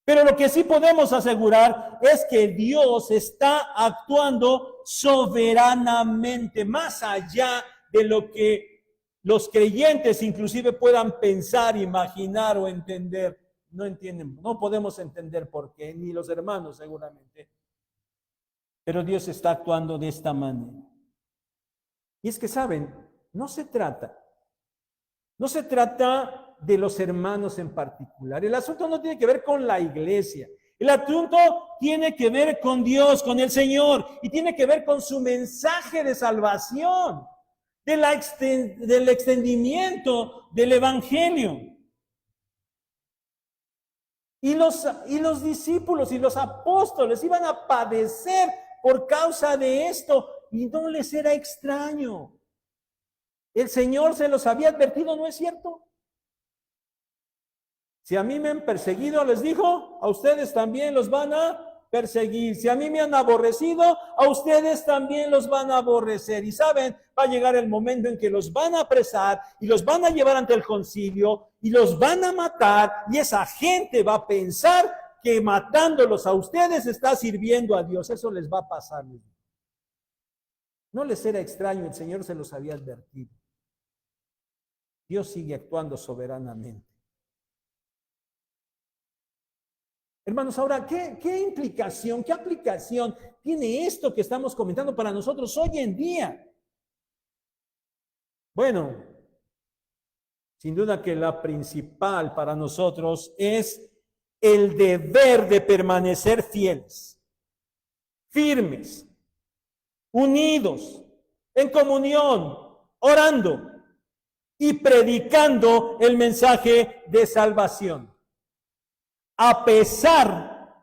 Pero lo que sí podemos asegurar es que Dios está actuando soberanamente, más allá de lo que los creyentes inclusive puedan pensar, imaginar o entender. No entienden, no podemos entender por qué, ni los hermanos seguramente. Pero Dios está actuando de esta manera. Y es que, ¿saben? No se trata de los hermanos en particular. El asunto no tiene que ver con la iglesia. El asunto tiene que ver con Dios, con el Señor, y tiene que ver con su mensaje de salvación, del extendimiento del evangelio. Y los discípulos y los apóstoles iban a padecer por causa de esto, y no les era extraño. El Señor se los había advertido, ¿no es cierto? Si a mí me han perseguido, les dijo, a ustedes también los van a perseguir. Si a mí me han aborrecido, a ustedes también los van a aborrecer. Y saben, va a llegar el momento en que los van a apresar y los van a llevar ante el concilio y los van a matar. Y esa gente va a pensar que matándolos a ustedes está sirviendo a Dios. Eso les va a pasar. No les era extraño, el Señor se los había advertido. Dios sigue actuando soberanamente. Hermanos, ahora, ¿qué implicación, qué aplicación tiene esto que estamos comentando para nosotros hoy en día? Bueno, sin duda que la principal para nosotros es el deber de permanecer fieles, firmes, unidos, en comunión, orando y predicando el mensaje de salvación. A pesar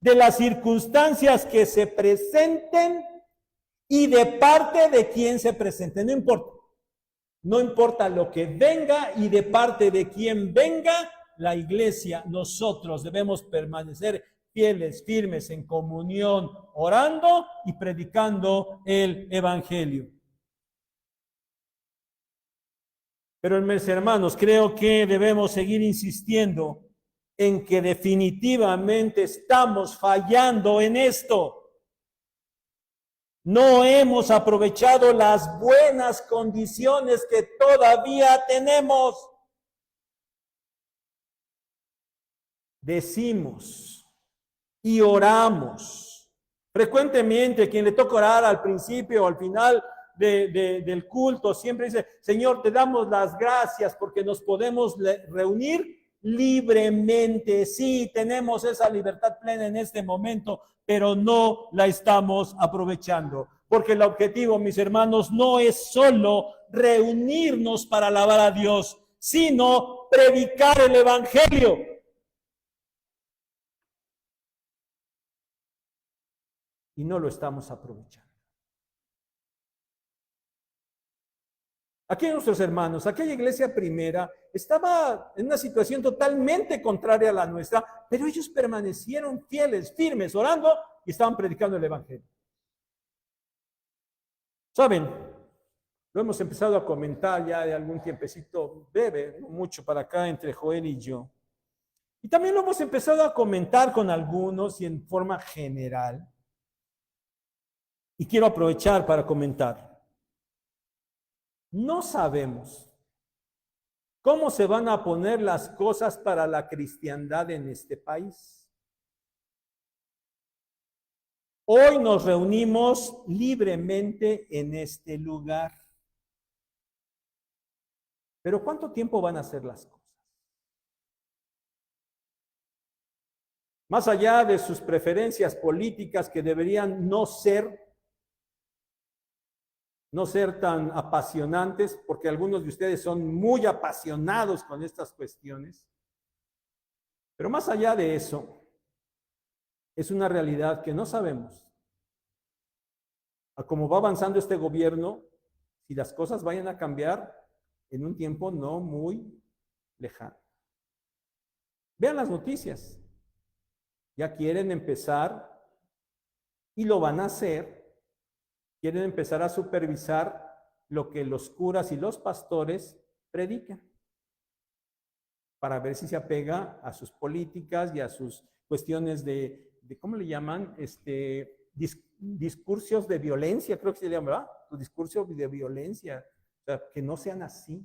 de las circunstancias que se presenten y de parte de quien se presente, no importa. No importa lo que venga y de parte de quien venga, la iglesia, nosotros debemos permanecer fieles, firmes, en comunión, orando y predicando el evangelio. Pero, mis hermanos, creo que debemos seguir insistiendo en que definitivamente estamos fallando en esto. No hemos aprovechado las buenas condiciones que todavía tenemos. decimos y oramos frecuentemente, quien le toca orar al principio o al final del culto, siempre dice, Señor, te damos las gracias porque nos podemos reunir libremente. Sí, tenemos esa libertad plena en este momento, pero no la estamos aprovechando. Porque el objetivo, mis hermanos, no es solo reunirnos para alabar a Dios, sino predicar el evangelio. Y no lo estamos aprovechando. Aquí nuestros hermanos, aquella iglesia primera estaba en una situación totalmente contraria a la nuestra, pero ellos permanecieron fieles, firmes, orando y estaban predicando el evangelio. ¿Saben? Lo hemos empezado a comentar ya de algún tiempecito breve, no mucho para acá entre Joel y yo. Y también lo hemos empezado a comentar con algunos y en forma general. Y quiero aprovechar para comentar. No sabemos cómo se van a poner las cosas para la cristiandad en este país. Hoy nos reunimos libremente en este lugar. Pero ¿cuánto tiempo van a ser las cosas? Más allá de sus preferencias políticas que deberían no ser tan apasionantes, porque algunos de ustedes son muy apasionados con estas cuestiones. Pero más allá de eso, es una realidad que no sabemos, a cómo va avanzando este gobierno, si las cosas vayan a cambiar en un tiempo no muy lejano. Vean las noticias. Ya quieren empezar, y lo van a hacer, quieren empezar a supervisar lo que los curas y los pastores predican, para ver si se apega a sus políticas y a sus cuestiones de ¿cómo le llaman? Discursos de violencia, creo que se llama, ¿verdad? Los discursos de violencia, o sea, que no sean así.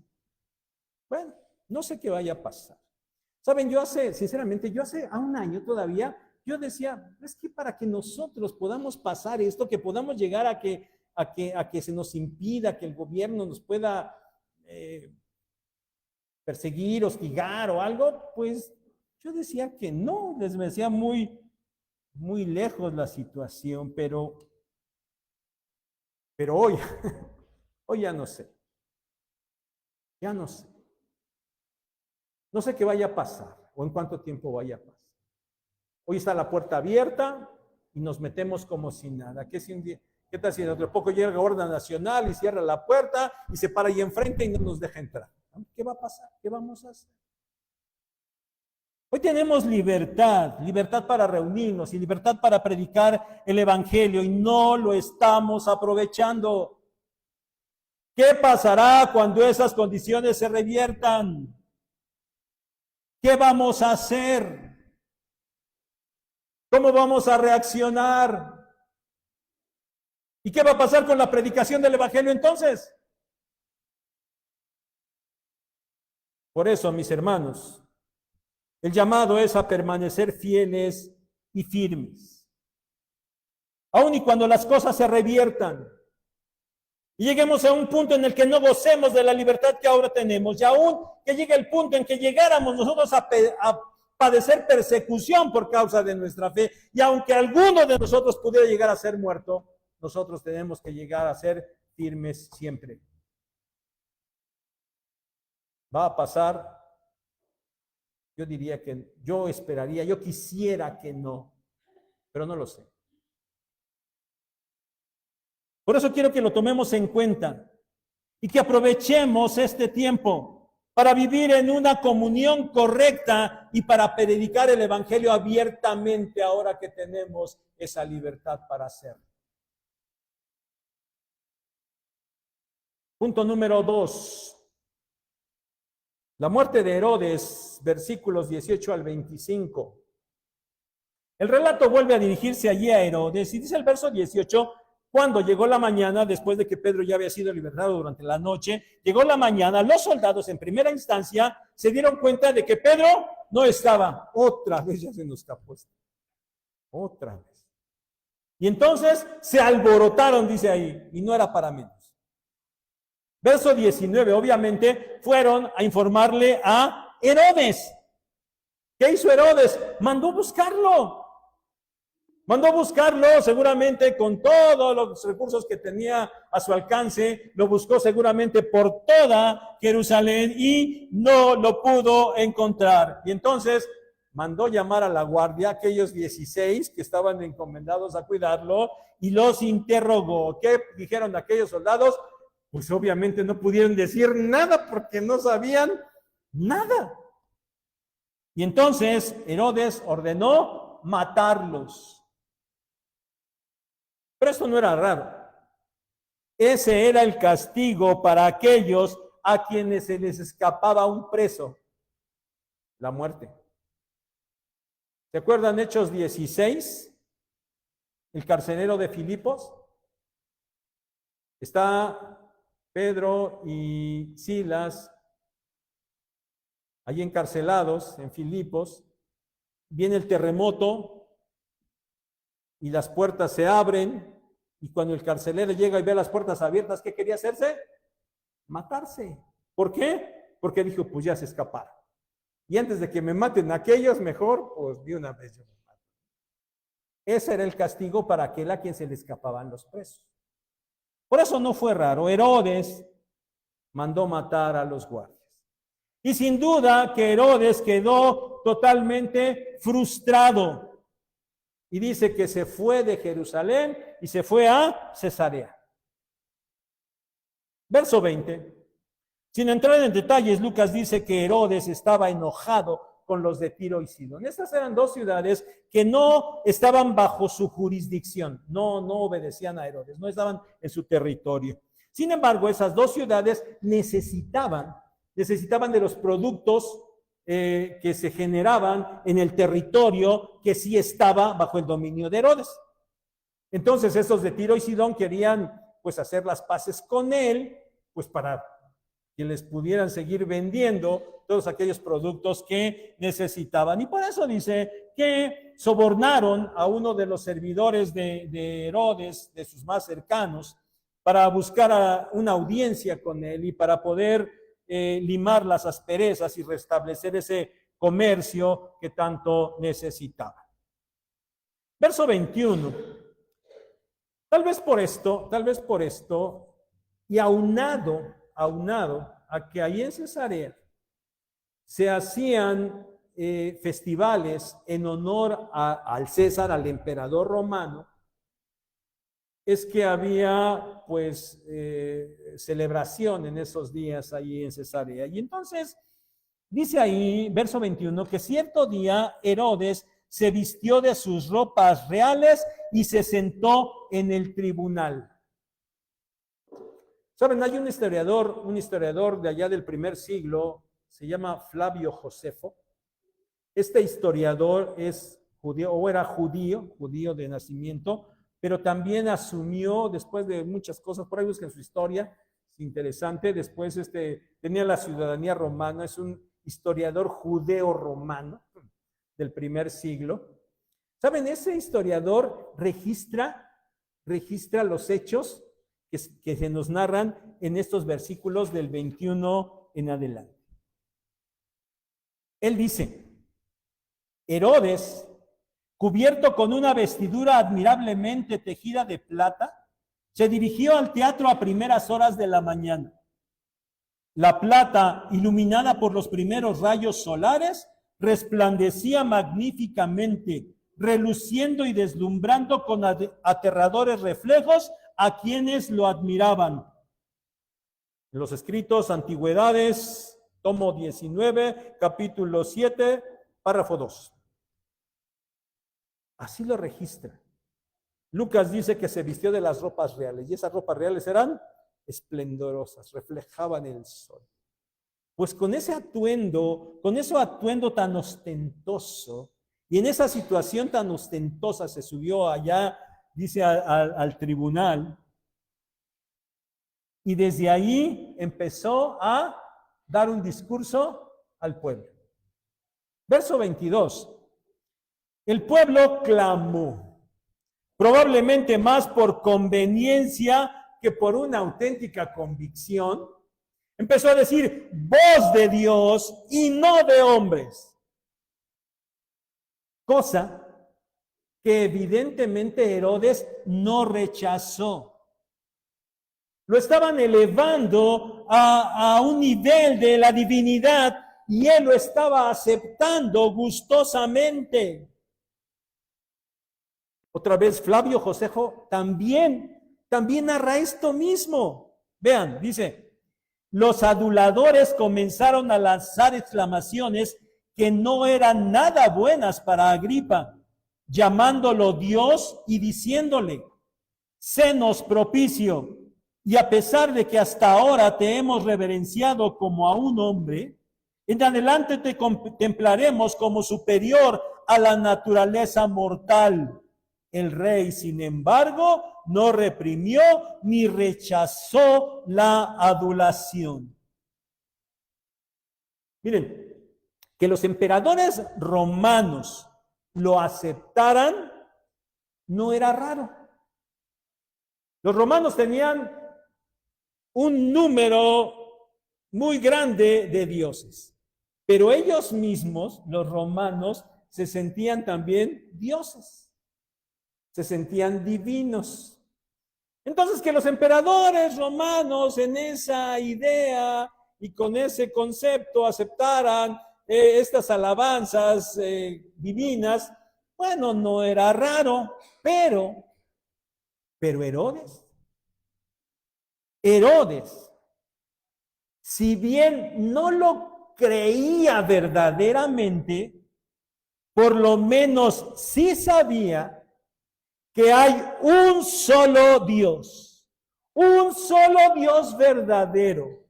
Bueno, no sé qué vaya a pasar. Saben, sinceramente, a un año todavía, yo decía, es que para que nosotros podamos pasar esto, que podamos llegar a que se nos impida, que el gobierno nos pueda perseguir, hostigar o algo, pues yo decía que no, les decía muy lejos la situación, pero hoy, hoy ya no sé. Ya no sé. No sé qué vaya a pasar o en cuánto tiempo vaya a pasar. Hoy está la puerta abierta y nos metemos como si nada. ¿Qué tal si dentro de poco llega la Guardia Nacional y cierra la puerta y se para ahí enfrente y no nos deja entrar? ¿Qué va a pasar? ¿Qué vamos a hacer? Hoy tenemos libertad para reunirnos y libertad para predicar el evangelio y no lo estamos aprovechando. ¿Qué pasará cuando esas condiciones se reviertan? ¿Qué vamos a hacer? ¿Cómo vamos a reaccionar? ¿Y qué va a pasar con la predicación del evangelio entonces? Por eso, mis hermanos, el llamado es a permanecer fieles y firmes. Aun y cuando las cosas se reviertan y lleguemos a un punto en el que no gocemos de la libertad que ahora tenemos, y aún que llegue el punto en que llegáramos nosotros a padecer persecución por causa de nuestra fe, y aunque alguno de nosotros pudiera llegar a ser muerto, nosotros tenemos que llegar a ser firmes siempre. ¿Va a pasar? Yo diría que yo quisiera que no, pero no lo sé. Por eso quiero que lo tomemos en cuenta y que aprovechemos este tiempo para vivir en una comunión correcta y para predicar el evangelio abiertamente ahora que tenemos esa libertad para hacerlo. Punto número 2. La muerte de Herodes, versículos 18 al 25. El relato vuelve a dirigirse allí a Herodes y dice el verso 18, cuando llegó la mañana, después de que Pedro ya había sido libertado durante la noche, llegó la mañana, los soldados en primera instancia se dieron cuenta de que Pedro no estaba. Otra vez ya se nos escapó esto. Otra vez. Y entonces se alborotaron, dice ahí, y no era para menos. Verso 19, obviamente, fueron a informarle a Herodes. ¿Qué hizo Herodes? Mandó buscarlo. Mandó buscarlo seguramente con todos los recursos que tenía a su alcance. Lo buscó seguramente por toda Jerusalén y no lo pudo encontrar. Y entonces mandó llamar a la guardia, aquellos 16 que estaban encomendados a cuidarlo, y los interrogó. ¿Qué dijeron aquellos soldados? Pues obviamente no pudieron decir nada porque no sabían nada. Y entonces Herodes ordenó matarlos. Pero esto no era raro. Ese era el castigo para aquellos a quienes se les escapaba un preso, la muerte. ¿Se acuerdan Hechos 16? El carcelero de Filipos. Está Pedro y Silas allí encarcelados en Filipos. Viene el terremoto y las puertas se abren, y cuando el carcelero llega y ve las puertas abiertas, ¿qué quería hacerse? Matarse. ¿Por qué? Porque dijo, pues ya se escaparon. Y antes de que me maten aquellos, mejor, pues de una vez yo me mato. Ese era el castigo para aquel a quien se le escapaban los presos. Por eso no fue raro. Herodes mandó matar a los guardias. Y sin duda que Herodes quedó totalmente frustrado. Y dice que se fue de Jerusalén y se fue a Cesarea. Verso 20. Sin entrar en detalles, Lucas dice que Herodes estaba enojado con los de Tiro y Sidón. Estas eran dos ciudades que no estaban bajo su jurisdicción, no obedecían a Herodes, no estaban en su territorio. Sin embargo, esas dos ciudades necesitaban de los productos que se generaban en el territorio que sí estaba bajo el dominio de Herodes. Entonces, esos de Tiro y Sidón querían pues hacer las paces con él, pues para que les pudieran seguir vendiendo todos aquellos productos que necesitaban. Y por eso dice que sobornaron a uno de los servidores de Herodes, de sus más cercanos, para buscar una audiencia con él y para poder limar las asperezas y restablecer ese comercio que tanto necesitaba. Verso 21. Tal vez por esto, y aunado a que ahí en Cesarea se hacían festivales en honor al César, al emperador romano, es que había pues celebración en esos días ahí en Cesarea. Y entonces dice ahí, verso 21, que cierto día Herodes se vistió de sus ropas reales y se sentó en el tribunal. Saben, hay un historiador de allá del primer siglo, se llama Flavio Josefo. Este historiador es judío, o era judío de nacimiento, pero también asumió, después de muchas cosas, por ahí busquen su historia, es interesante, después tenía la ciudadanía romana, es un historiador judeo-romano del primer siglo. ¿Saben? Ese historiador registra los hechos que se nos narran en estos versículos del 21 en adelante. Él dice, Herodes, cubierto con una vestidura admirablemente tejida de plata, se dirigió al teatro a primeras horas de la mañana. La plata, iluminada por los primeros rayos solares, resplandecía magníficamente, reluciendo y deslumbrando con aterradores reflejos a quienes lo admiraban. En los escritos Antigüedades, tomo 19, capítulo 7, párrafo 2. Así lo registra. Lucas dice que se vistió de las ropas reales, y esas ropas reales eran esplendorosas, reflejaban el sol. Pues con ese atuendo tan ostentoso, y en esa situación tan ostentosa se subió allá, dice, al tribunal, y desde ahí empezó a dar un discurso al pueblo. Verso 22. El pueblo clamó, probablemente más por conveniencia que por una auténtica convicción. Empezó a decir, voz de Dios y no de hombres. Cosa que evidentemente Herodes no rechazó. Lo estaban elevando a un nivel de la divinidad y él lo estaba aceptando gustosamente. Otra vez Flavio Josefo también narra esto mismo. Vean, dice, los aduladores comenzaron a lanzar exclamaciones que no eran nada buenas para Agripa, llamándolo Dios y diciéndole, sénos propicio, y a pesar de que hasta ahora te hemos reverenciado como a un hombre, en adelante te contemplaremos como superior a la naturaleza mortal. El rey, sin embargo, no reprimió ni rechazó la adulación. Miren, que los emperadores romanos lo aceptaran no era raro. Los romanos tenían un número muy grande de dioses, pero ellos mismos, los romanos, se sentían también dioses, se sentían divinos. Entonces, que los emperadores romanos en esa idea y con ese concepto aceptaran estas alabanzas divinas, bueno, no era raro, pero Herodes, si bien no lo creía verdaderamente, por lo menos sí sabía que hay un solo Dios verdadero,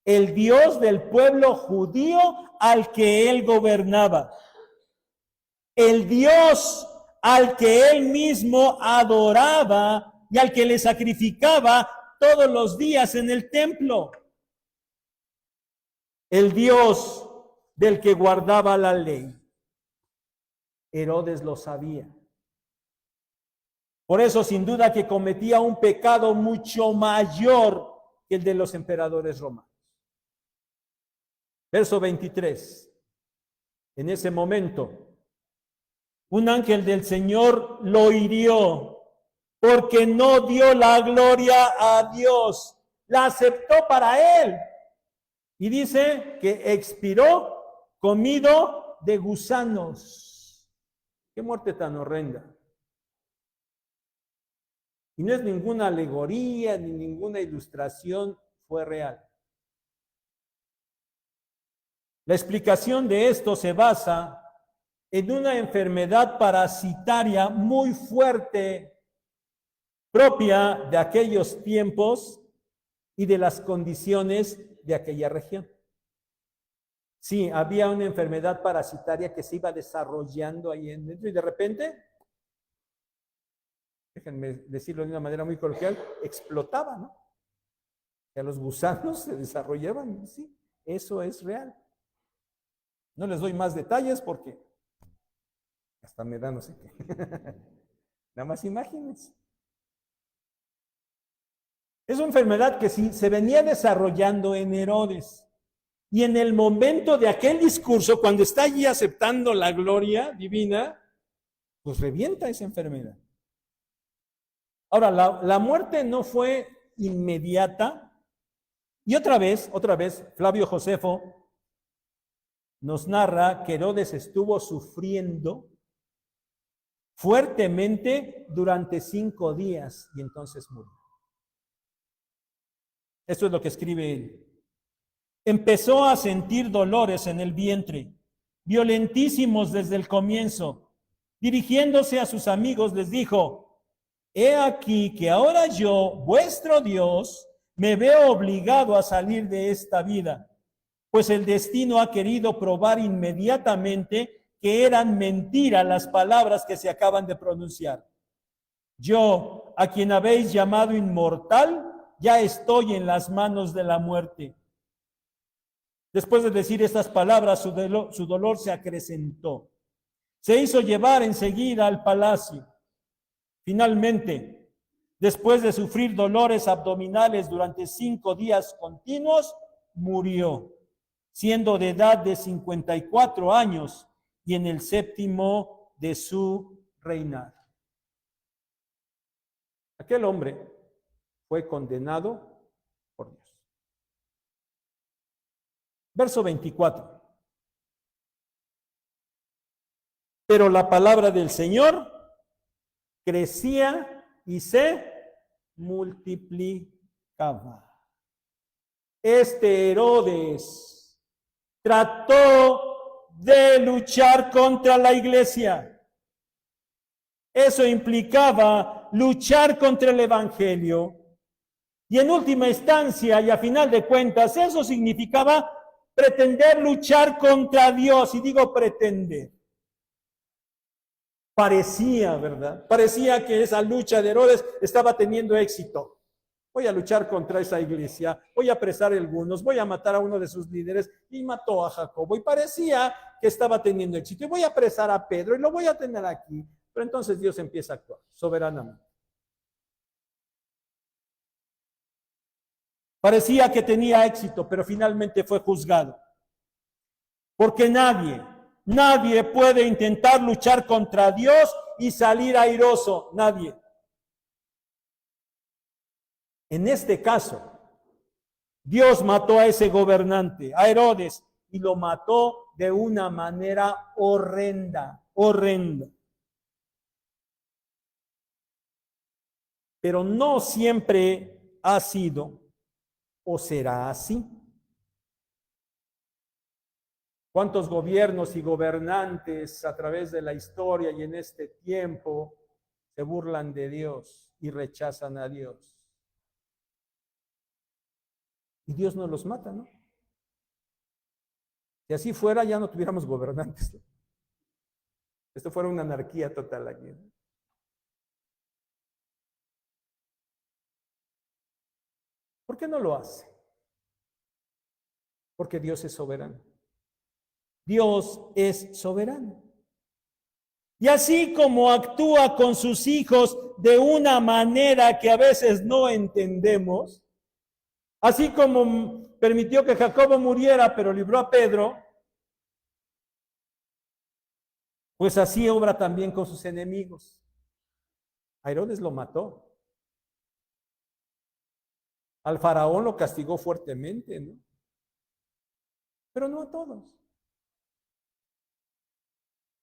el Dios del pueblo judío al que él gobernaba, el Dios al que él mismo adoraba y al que le sacrificaba todos los días en el templo, el Dios del que guardaba la ley. Herodes lo sabía. Por eso, sin duda, que cometía un pecado mucho mayor que el de los emperadores romanos. Verso 23. En ese momento, un ángel del Señor lo hirió porque no dio la gloria a Dios, la aceptó para él. Y dice que expiró comido de gusanos. Qué muerte tan horrenda. Y no es ninguna alegoría ni ninguna ilustración, fue real. La explicación de esto se basa en una enfermedad parasitaria muy fuerte, propia de aquellos tiempos y de las condiciones de aquella región. Sí, había una enfermedad parasitaria que se iba desarrollando ahí dentro y de repente, déjenme decirlo de una manera muy coloquial, explotaba, ¿no? Que los gusanos se desarrollaban, sí, eso es real. No les doy más detalles porque hasta me da no sé qué. Nada más imagínense. Es una enfermedad que sí se venía desarrollando en Herodes. Y en el momento de aquel discurso, cuando está allí aceptando la gloria divina, pues revienta esa enfermedad. Ahora, la muerte no fue inmediata. Y otra vez, Flavio Josefo nos narra que Herodes estuvo sufriendo fuertemente durante 5 días y entonces murió. Esto es lo que escribe él. Empezó a sentir dolores en el vientre, violentísimos desde el comienzo. Dirigiéndose a sus amigos les dijo, he aquí que ahora yo, vuestro Dios, me veo obligado a salir de esta vida, pues el destino ha querido probar inmediatamente que eran mentiras las palabras que se acaban de pronunciar. Yo, a quien habéis llamado inmortal, ya estoy en las manos de la muerte. Después de decir estas palabras, su dolor se acrecentó. Se hizo llevar enseguida al palacio. Finalmente, después de sufrir dolores abdominales durante 5 días continuos, murió, siendo de edad de 54 años y en el 7º de su reinado. Aquel hombre fue condenado por Dios. Verso 24. Pero la palabra del Señor crecía y se multiplicaba. Este Herodes trató de luchar contra la iglesia. Eso implicaba luchar contra el evangelio. Y en última instancia y a final de cuentas, eso significaba pretender luchar contra Dios. Y digo pretender. Parecía, ¿verdad? Parecía que esa lucha de Herodes estaba teniendo éxito. Voy a luchar contra esa iglesia, voy a apresar a algunos, voy a matar a uno de sus líderes, y mató a Jacobo. Y parecía que estaba teniendo éxito. Y voy a apresar a Pedro y lo voy a tener aquí. Pero entonces Dios empieza a actuar soberanamente. Parecía que tenía éxito, pero finalmente fue juzgado. Porque nadie puede intentar luchar contra Dios y salir airoso. Nadie. En este caso, Dios mató a ese gobernante, a Herodes, y lo mató de una manera horrenda. Pero no siempre ha sido o será así. ¿Cuántos gobiernos y gobernantes a través de la historia y en este tiempo se burlan de Dios y rechazan a Dios? Y Dios no los mata, ¿no? Si así fuera, ya no tuviéramos gobernantes. Esto fuera una anarquía total aquí. ¿Por qué no lo hace? Porque Dios es soberano. Dios es soberano. Y así como actúa con sus hijos de una manera que a veces no entendemos, así como permitió que Jacobo muriera, pero libró a Pedro, pues así obra también con sus enemigos. A Herodes lo mató. Al faraón lo castigó fuertemente, ¿no? Pero no a todos.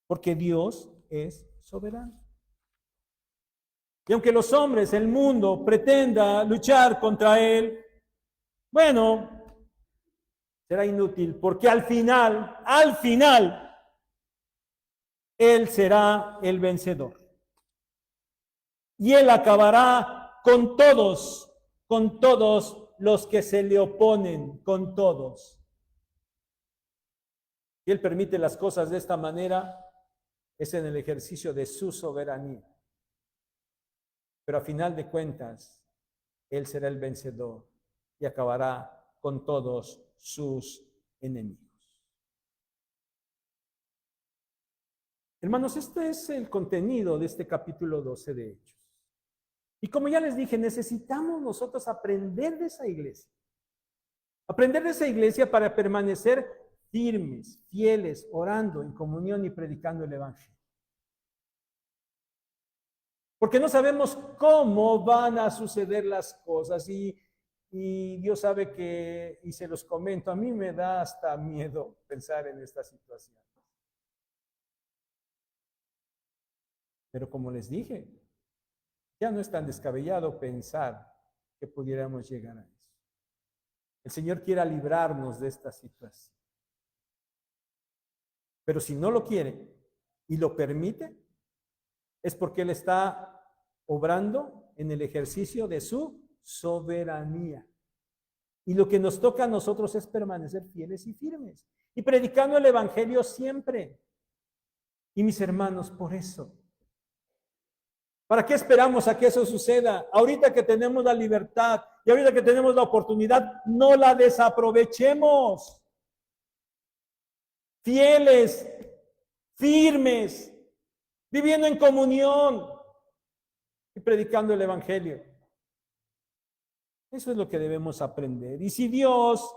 Porque Dios es soberano. Y aunque los hombres, el mundo, pretenda luchar contra él, bueno, será inútil, porque al final, él será el vencedor. Y él acabará con todos los que se le oponen, con todos. Y él permite las cosas de esta manera, es en el ejercicio de su soberanía. Pero a final de cuentas, él será el vencedor y acabará con todos sus enemigos. Hermanos, este es el contenido de este capítulo 12 de Hechos. Y como ya les dije, necesitamos nosotros aprender de esa iglesia. Aprender de esa iglesia para permanecer firmes, fieles, orando en comunión y predicando el evangelio. Porque no sabemos cómo van a suceder las cosas y Dios sabe que, y se los comento, a mí me da hasta miedo pensar en esta situación. Pero como les dije, ya no es tan descabellado pensar que pudiéramos llegar a eso. El Señor quiera librarnos de esta situación. Pero si no lo quiere y lo permite, es porque Él está obrando en el ejercicio de su soberanía. Y lo que nos toca a nosotros es permanecer fieles y firmes y predicando el evangelio siempre. Y mis hermanos, por eso, ¿para qué esperamos a que eso suceda? Ahorita que tenemos la libertad y ahorita que tenemos la oportunidad, no la desaprovechemos. fieles, firmes, viviendo en comunión y predicando el Evangelio. Eso es lo que debemos aprender. Y si Dios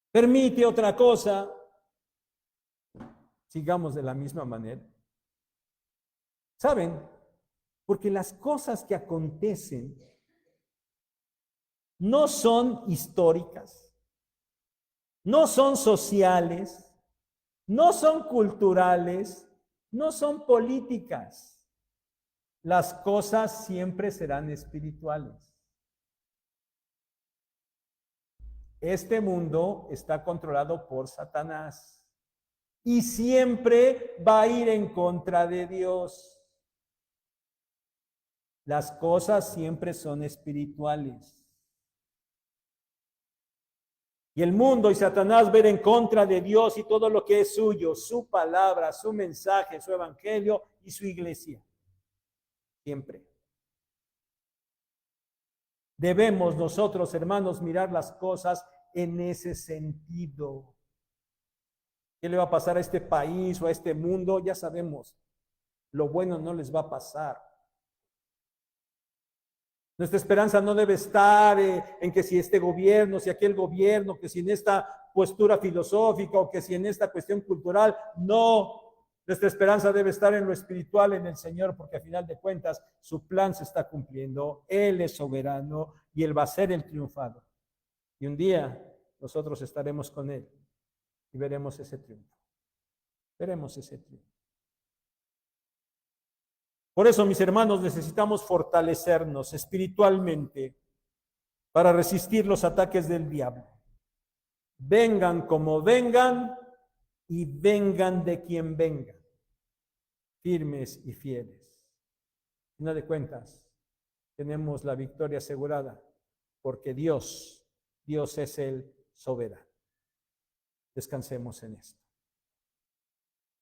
permite otra cosa, sigamos de la misma manera. ¿Saben? Porque las cosas que acontecen no son históricas, no son sociales, no son culturales, no son políticas. Las cosas siempre serán espirituales. Este mundo está controlado por Satanás y siempre va a ir en contra de Dios. Las cosas siempre son espirituales. Y el mundo y Satanás ver en contra de Dios y todo lo que es suyo, su palabra, su mensaje, su evangelio y su iglesia. Siempre. Debemos nosotros, hermanos, mirar las cosas en ese sentido. ¿Qué le va a pasar a este país o a este mundo? Ya sabemos, lo bueno no les va a pasar. Nuestra esperanza no debe estar en que si este gobierno, si aquel gobierno, que si en esta postura filosófica o que si en esta cuestión cultural. No, nuestra esperanza debe estar en lo espiritual, en el Señor, porque a final de cuentas su plan se está cumpliendo. Él es soberano y Él va a ser el triunfador. Y un día nosotros estaremos con Él y veremos ese triunfo. Veremos ese triunfo. Por eso, mis hermanos, necesitamos fortalecernos espiritualmente para resistir los ataques del diablo. Vengan como vengan y vengan de quien vengan, firmes y fieles. Al final de cuentas, tenemos la victoria asegurada porque Dios es el soberano. Descansemos en esto.